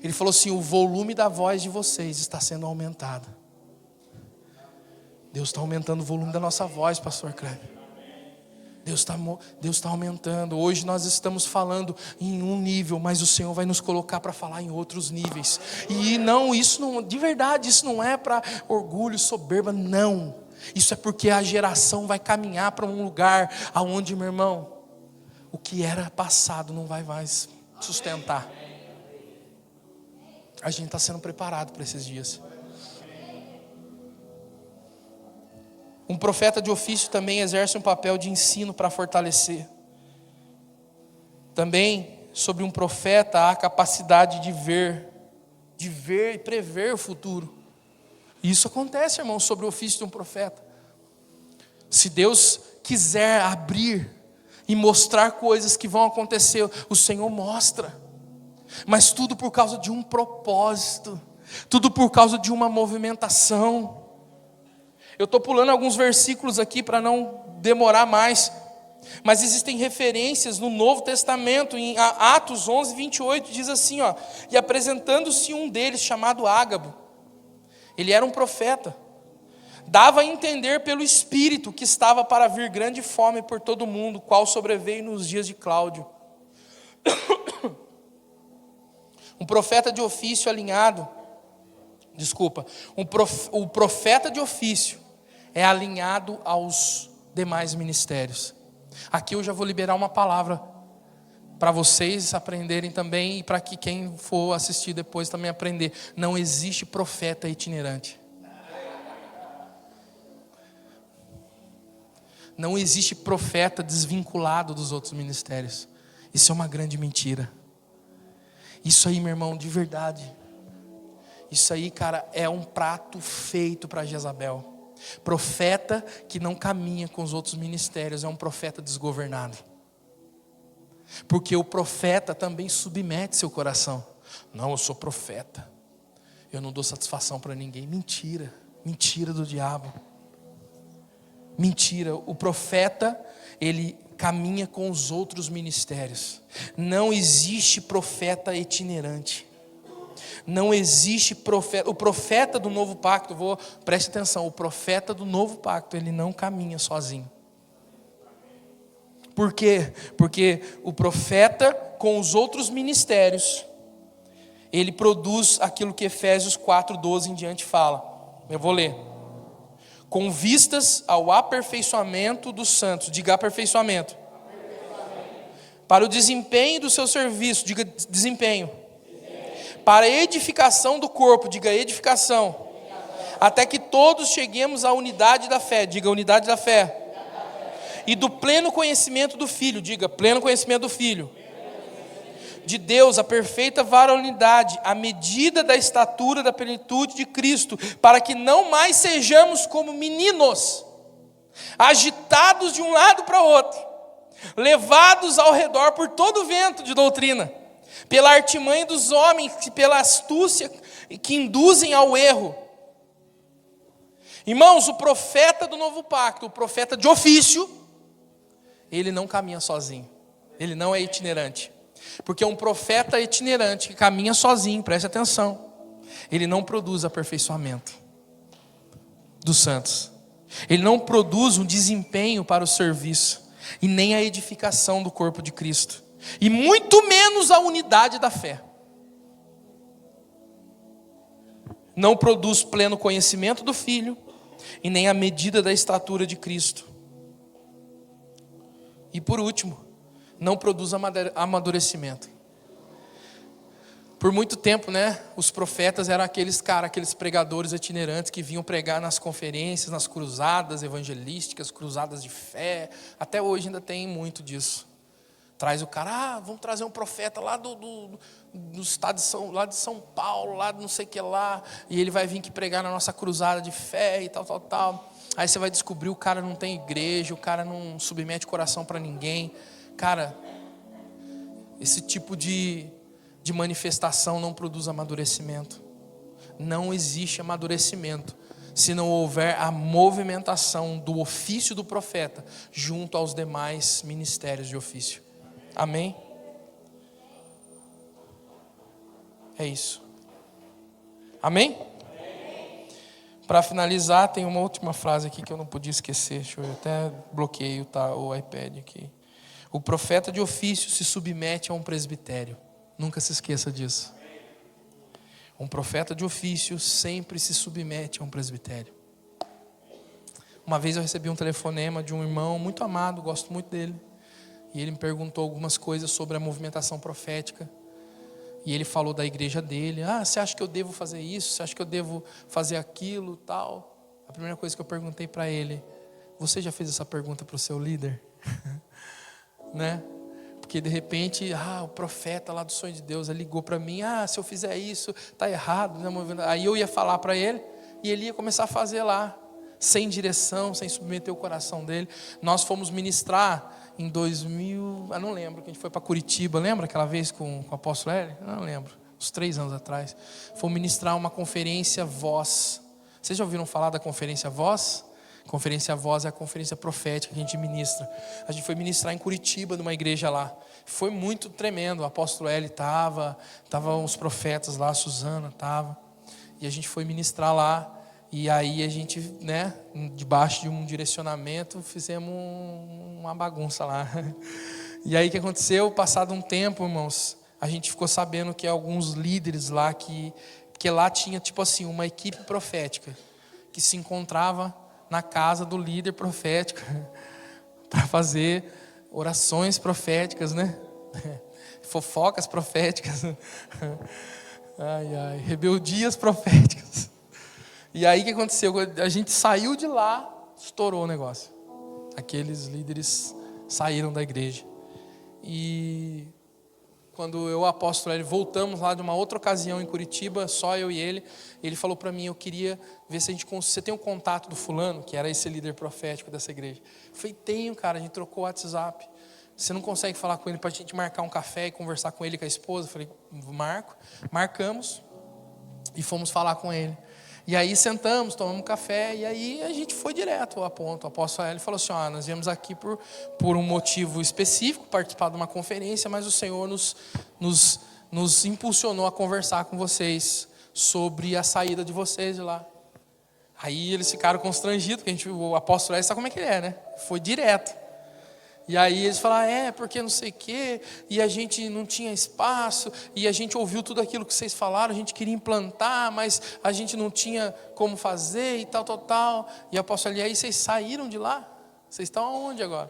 Ele falou assim: o volume da voz de vocês está sendo aumentado. Deus está aumentando o volume da nossa voz, pastor Kleber. Deus está aumentando. Hoje nós estamos falando em um nível, mas o Senhor vai nos colocar para falar em outros níveis. E não, isso não, de verdade, isso não é para orgulho, soberba, não. Isso é porque a geração vai caminhar para um lugar aonde, meu irmão, o que era passado não vai mais sustentar. A gente está sendo preparado para esses dias. Um profeta de ofício também exerce um papel de ensino para fortalecer. Também, sobre um profeta, há a capacidade de ver e prever o futuro. E isso acontece, irmão, sobre o ofício de um profeta. Se Deus quiser abrir e mostrar coisas que vão acontecer, o Senhor mostra. Mas tudo por causa de um propósito, tudo por causa de uma movimentação. Eu estou pulando alguns versículos aqui para não demorar mais, mas existem referências no Novo Testamento, em Atos 11, 28, diz assim, ó: e apresentando-se um deles, chamado Ágabo, ele era um profeta, dava a entender pelo Espírito que estava para vir grande fome por todo o mundo, qual sobreveio nos dias de Cláudio. Um profeta de ofício alinhado, o profeta de ofício é alinhado aos demais ministérios. Aqui eu já vou liberar uma palavra para vocês aprenderem também, e para que quem for assistir depois também aprender. Não existe profeta itinerante. Não existe profeta desvinculado dos outros ministérios. Isso é uma grande mentira. Isso aí, meu irmão, de verdade. Isso aí, cara, é um prato feito para Jezabel. Profeta que não caminha com os outros ministérios é um profeta desgovernado. Porque o profeta também submete seu coração. Não, eu sou profeta. Eu não dou satisfação para ninguém. Mentira. Mentira do diabo. Mentira. O profeta, ele caminha com os outros ministérios. Não existe profeta itinerante. Não existe profeta. O profeta do novo pacto, preste atenção, o profeta do novo pacto, ele não caminha sozinho. Por quê? Porque o profeta com os outros ministérios, ele produz aquilo que Efésios 4:12 em diante fala. Eu vou ler. Com vistas ao aperfeiçoamento dos santos, diga aperfeiçoamento. Para o desempenho do seu serviço, diga desempenho. Para a edificação do corpo, diga edificação. Até que todos cheguemos à unidade da fé, diga unidade da fé. E do pleno conhecimento do Filho, diga pleno conhecimento do Filho. De Deus, a perfeita varonilidade, à medida da estatura da plenitude de Cristo, para que não mais sejamos como meninos, agitados de um lado para o outro, levados ao redor por todo o vento de doutrina, pela artimanha dos homens, pela astúcia que induzem ao erro. Irmãos, o profeta do novo pacto, o profeta de ofício, ele não caminha sozinho, ele não é itinerante. Porque um profeta itinerante que caminha sozinho, preste atenção, ele não produz aperfeiçoamento dos santos. Ele não produz um desempenho para o serviço e nem a edificação do corpo de Cristo. E muito menos a unidade da fé. Não produz pleno conhecimento do Filho e nem a medida da estatura de Cristo. E por último, não produz amadurecimento. Por muito tempo, os profetas eram aqueles pregadores itinerantes que vinham pregar nas conferências, nas cruzadas evangelísticas, cruzadas de fé. Até hoje ainda tem muito disso. Traz o cara, vamos trazer um profeta lá do estado lá de São Paulo, lá de não sei o que lá, e ele vai vir aqui pregar na nossa cruzada de fé e tal. Aí você vai descobrir, o cara não tem igreja, o cara não submete o coração para ninguém. Cara, esse tipo de manifestação não produz amadurecimento. Não existe amadurecimento se não houver a movimentação do ofício do profeta junto aos demais ministérios de ofício. Amém? É isso. Amém? Para finalizar, tem uma última frase aqui que eu não podia esquecer. Eu até bloqueei o iPad aqui. O profeta de ofício se submete a um presbitério. Nunca se esqueça disso. Um profeta de ofício sempre se submete a um presbitério. Uma vez eu recebi um telefonema de um irmão muito amado, gosto muito dele. E ele me perguntou algumas coisas sobre a movimentação profética. E ele falou da igreja dele. Você acha que eu devo fazer isso? Você acha que eu devo fazer aquilo, tal? A primeira coisa que eu perguntei para ele: você já fez essa pergunta para o seu líder? Porque de repente, o profeta lá do sonho de Deus ligou para mim: se eu fizer isso, está errado. Aí eu ia falar para ele, e ele ia começar a fazer lá, sem direção, sem submeter o coração dele. Nós fomos ministrar em 2000, não lembro, que a gente foi para Curitiba, lembra aquela vez com o apóstolo Hélio? Não lembro, uns 3 anos atrás. Fomos ministrar uma conferência Voz. Vocês já ouviram falar da conferência Voz? Conferência Voz é a conferência profética que a gente ministra. A gente foi ministrar em Curitiba, numa igreja lá. Foi muito tremendo. O apóstolo Hélio estavam os profetas lá, a Suzana estava. E a gente foi ministrar lá. E aí a gente, debaixo de um direcionamento, fizemos uma bagunça lá. E aí o que aconteceu? Passado um tempo, irmãos, a gente ficou sabendo que alguns líderes lá, que lá tinha tipo assim, uma equipe profética, que se encontrava na casa do líder profético, para fazer orações proféticas, fofocas proféticas, rebeldias proféticas. E aí o que aconteceu? A gente saiu de lá, estourou o negócio. aqueles líderes saíram da igreja. E quando eu e o apóstolo Hélio voltamos lá de uma outra ocasião em Curitiba, só eu e ele falou para mim, eu queria ver se você tem um contato do fulano, que era esse líder profético dessa igreja. Eu falei, tenho, cara, a gente trocou o WhatsApp. Você não consegue falar com ele para a gente marcar um café e conversar com ele e com a esposa? Eu falei, marcamos e fomos falar com ele. E aí sentamos, tomamos um café e aí a gente foi direto ao ponto. O apóstolo Hélio falou assim, nós viemos aqui por um motivo específico, participar de uma conferência, mas o Senhor nos impulsionou a conversar com vocês sobre a saída de vocês de lá. Aí eles ficaram constrangidos, porque o apóstolo Hélio sabe como é que ele é, né? Foi direto. E aí eles falaram, porque não sei o quê, e a gente não tinha espaço, e a gente ouviu tudo aquilo que vocês falaram, a gente queria implantar, mas a gente não tinha como fazer e tal. E o apóstolo, e aí vocês saíram de lá? Vocês estão aonde agora?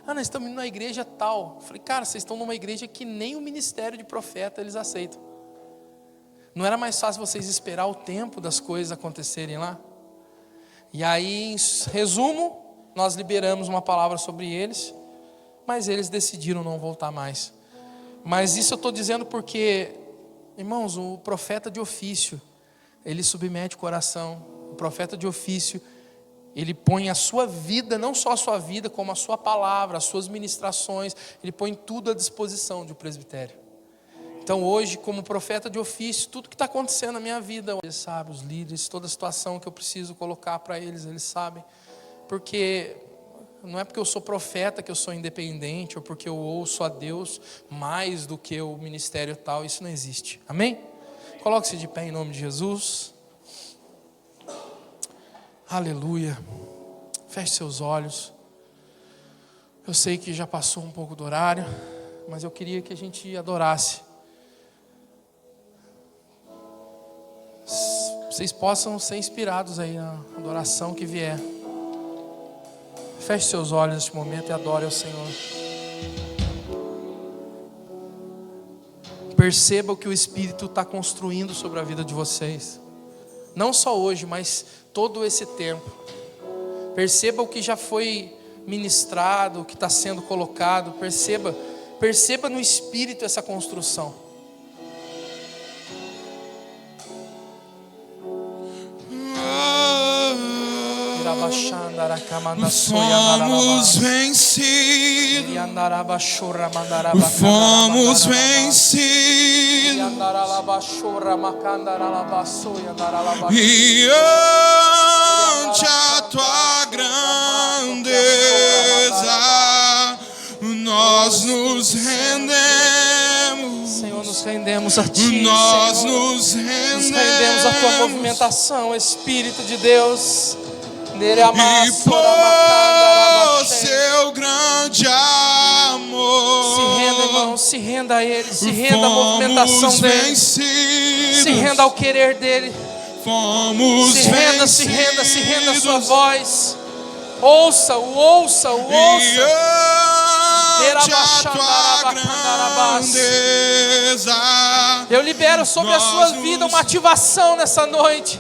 Nós estamos indo na igreja tal. Eu falei, cara, vocês estão numa igreja que nem o ministério de profeta eles aceitam. Não era mais fácil vocês esperar o tempo das coisas acontecerem lá? E aí, em resumo, nós liberamos uma palavra sobre eles, mas eles decidiram não voltar mais. Mas isso eu estou dizendo porque, irmãos, o profeta de ofício, ele submete o coração. O profeta de ofício, ele põe a sua vida, não só a sua vida, como a sua palavra, as suas ministrações, ele põe tudo à disposição de um presbitério. Então hoje, como profeta de ofício, tudo que está acontecendo na minha vida, eles sabem, os líderes, toda a situação que eu preciso colocar para eles, eles sabem. Porque não é porque eu sou profeta que eu sou independente, ou porque eu ouço a Deus mais do que o ministério tal, isso não existe. Amém? Coloque-se de pé em nome de Jesus. Aleluia. Feche seus olhos. Eu sei que já passou um pouco do horário, mas eu queria que a gente adorasse. Vocês possam ser inspirados aí na adoração que vier. Feche seus olhos neste momento e adore ao Senhor. Perceba o que o Espírito está construindo sobre a vida de vocês. Não só hoje, mas todo esse tempo. Perceba o que já foi ministrado, o que está sendo colocado. Perceba no Espírito essa construção. Fomos vencidos. Fomos vencidos. E ante a tua grandeza nós nos rendemos. Senhor, nos rendemos a Ti. Nós Senhor. nos rendemos. Nos rendemos à Tua movimentação, Espírito de Deus. E por seu grande amor, se renda, irmão, se renda a Ele, se renda à movimentação dEle, se renda ao querer dEle, se renda a sua voz, ouça-o. E ante a tua grandeza, eu libero sobre a sua vida uma ativação nessa noite.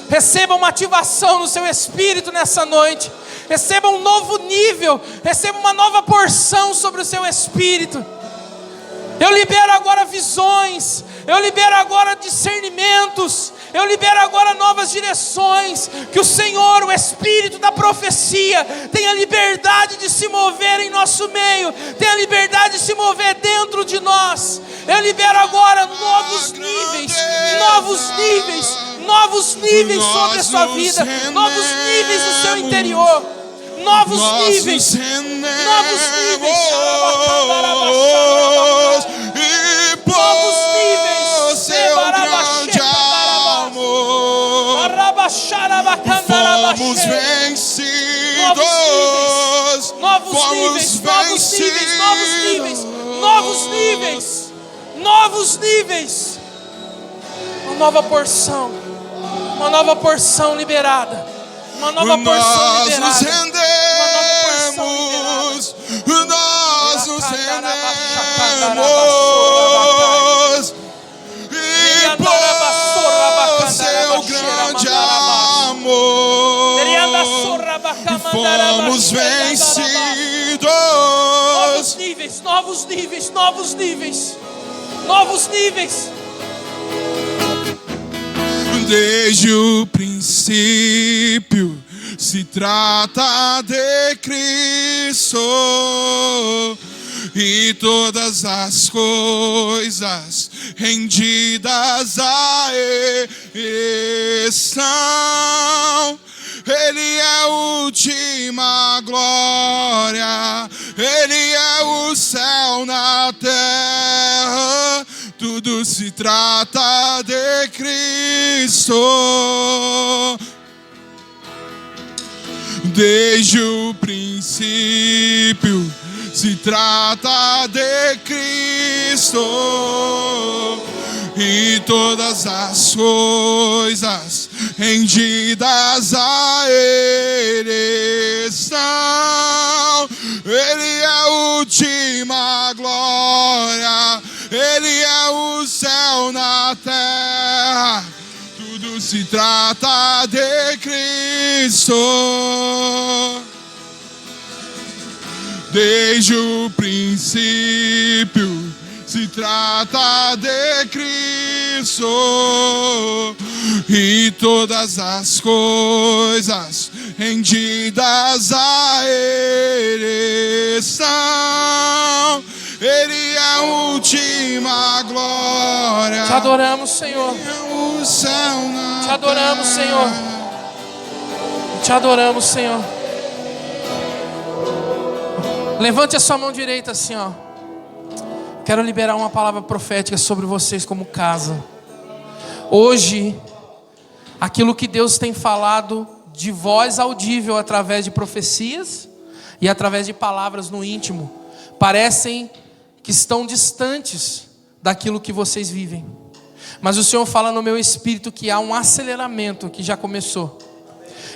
Receba uma ativação no seu espírito nessa noite. Receba um novo nível. Receba uma nova porção sobre o seu espírito. Eu libero agora visões. Eu libero agora discernimentos. Eu libero agora novas direções. Que o Senhor, o Espírito da profecia, tenha liberdade de se mover em nosso meio. Tenha liberdade de se mover dentro de nós. Eu libero agora novos níveis sobre a sua vida, novos níveis no seu interior, novos níveis, e por seu grande amor, fomos vencidos, novos níveis, uma nova porção liberada, nós nos rendemos, e por seu grande amor, fomos vencidos. níveis, novos níveis, novos níveis, novos níveis. Desde o princípio se trata de Cristo, e todas as coisas rendidas a Ele são. Ele é a última glória, Ele é o céu na terra, tudo se trata de Cristo. Desde o princípio se trata de Cristo, e todas as coisas rendidas a Ele são. Ele é a última glória, Ele é o céu na terra, tudo se trata de Cristo. Desde o princípio se trata de Cristo, e todas as coisas rendidas a Ele são. Ele é a última glória. Te adoramos, Senhor. O céu na Te adoramos, Senhor. Te adoramos, Senhor. Levante a sua mão direita assim, ó. Quero liberar uma palavra profética sobre vocês como casa. Hoje, aquilo que Deus tem falado de voz audível através de profecias e através de palavras no íntimo, parecem que estão distantes daquilo que vocês vivem. Mas o Senhor fala no meu espírito que há um aceleramento que já começou.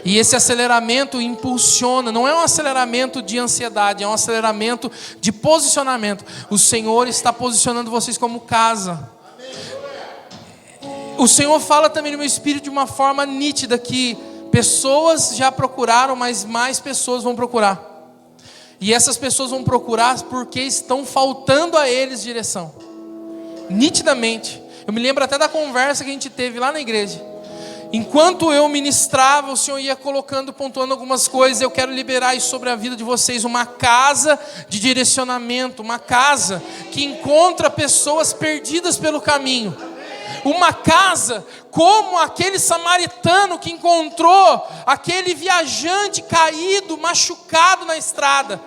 E esse aceleramento impulsiona, não é um aceleramento de ansiedade, é um aceleramento de posicionamento. O Senhor está posicionando vocês como casa. O Senhor fala também no meu espírito de uma forma nítida que pessoas já procuraram, mas mais pessoas vão procurar. E essas pessoas vão procurar porque estão faltando a eles direção. Nitidamente. Eu me lembro até da conversa que a gente teve lá na igreja. Enquanto eu ministrava, o Senhor ia colocando, pontuando algumas coisas. Eu quero liberar isso sobre a vida de vocês. Uma casa de direcionamento. Uma casa que encontra pessoas perdidas pelo caminho. Uma casa como aquele samaritano que encontrou aquele viajante caído, machucado na estrada.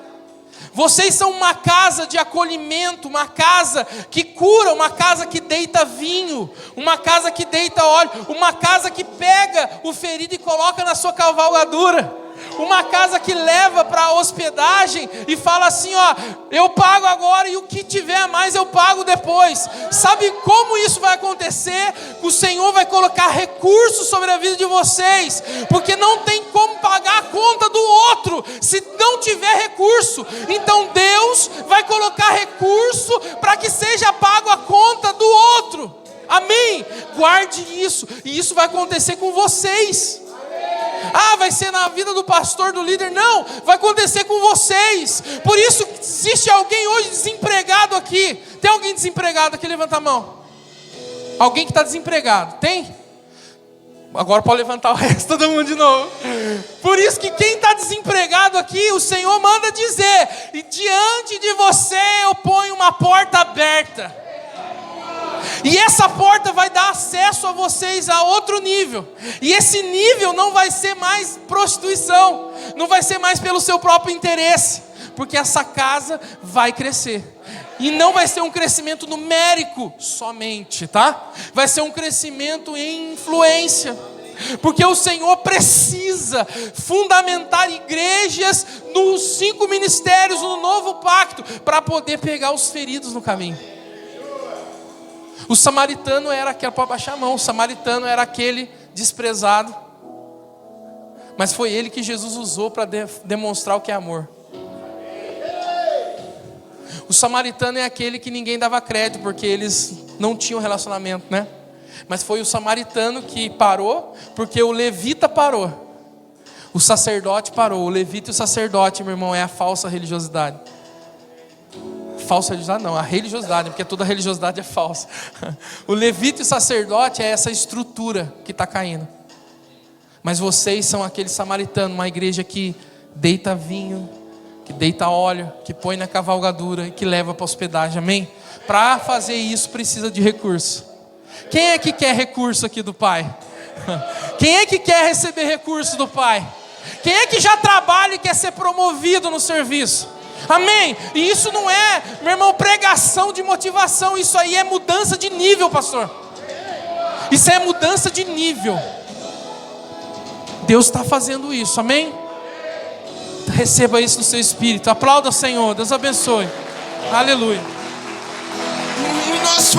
Vocês são uma casa de acolhimento, uma casa que cura, uma casa que deita vinho, uma casa que deita óleo, uma casa que pega o ferido e coloca na sua cavalgadura. Uma casa que leva para a hospedagem e fala assim, ó, eu pago agora e o que tiver a mais eu pago depois. Sabe como isso vai acontecer? O Senhor vai colocar recursos sobre a vida de vocês, porque não tem como pagar a conta do outro se não tiver recurso. Então Deus vai colocar recurso para que seja pago a conta do outro. Amém? Guarde isso, e isso vai acontecer com vocês. Ah, vai ser na vida do pastor, do líder. Não, vai acontecer com vocês. Por isso, existe alguém hoje desempregado aqui. Tem alguém desempregado aqui? Levanta a mão. Alguém que está desempregado? Tem? Agora pode levantar o resto, todo mundo de novo. Por isso que quem está desempregado aqui, o Senhor manda dizer: e diante de você eu ponho uma porta aberta. E essa porta vai dar acesso a vocês a outro nível. E esse nível não vai ser mais prostituição, não vai ser mais pelo seu próprio interesse, porque essa casa vai crescer. E não vai ser um crescimento numérico somente, tá? Vai ser um crescimento em influência. Porque o Senhor precisa fundamentar igrejas nos 5 ministérios, no novo pacto, para poder pegar os feridos no caminho. O samaritano era aquele, pode baixar a mão, o samaritano era aquele desprezado. Mas foi ele que Jesus usou para demonstrar o que é amor. O samaritano é aquele que ninguém dava crédito, porque eles não tinham relacionamento, né? Mas foi o samaritano que parou, porque o levita parou. O sacerdote parou. O levita e o sacerdote, meu irmão, é a falsa religiosidade. falsa religiosidade não, a religiosidade, porque toda religiosidade é falsa. O levita e o sacerdote é essa estrutura que está caindo. Mas vocês são aqueles samaritanos, uma igreja que deita vinho, que deita óleo, que põe na cavalgadura e que leva para a hospedagem, amém? Para fazer isso precisa de recurso. Quem é que quer recurso aqui do Pai? Quem é que quer receber recurso do Pai? Quem é que já trabalha e quer ser promovido no serviço? Amém? E isso não é, meu irmão, pregação de motivação. Isso aí é mudança de nível, pastor. Isso é mudança de nível. Deus está fazendo isso, amém? Receba isso no seu espírito. Aplauda o Senhor, Deus abençoe. Aleluia. Nós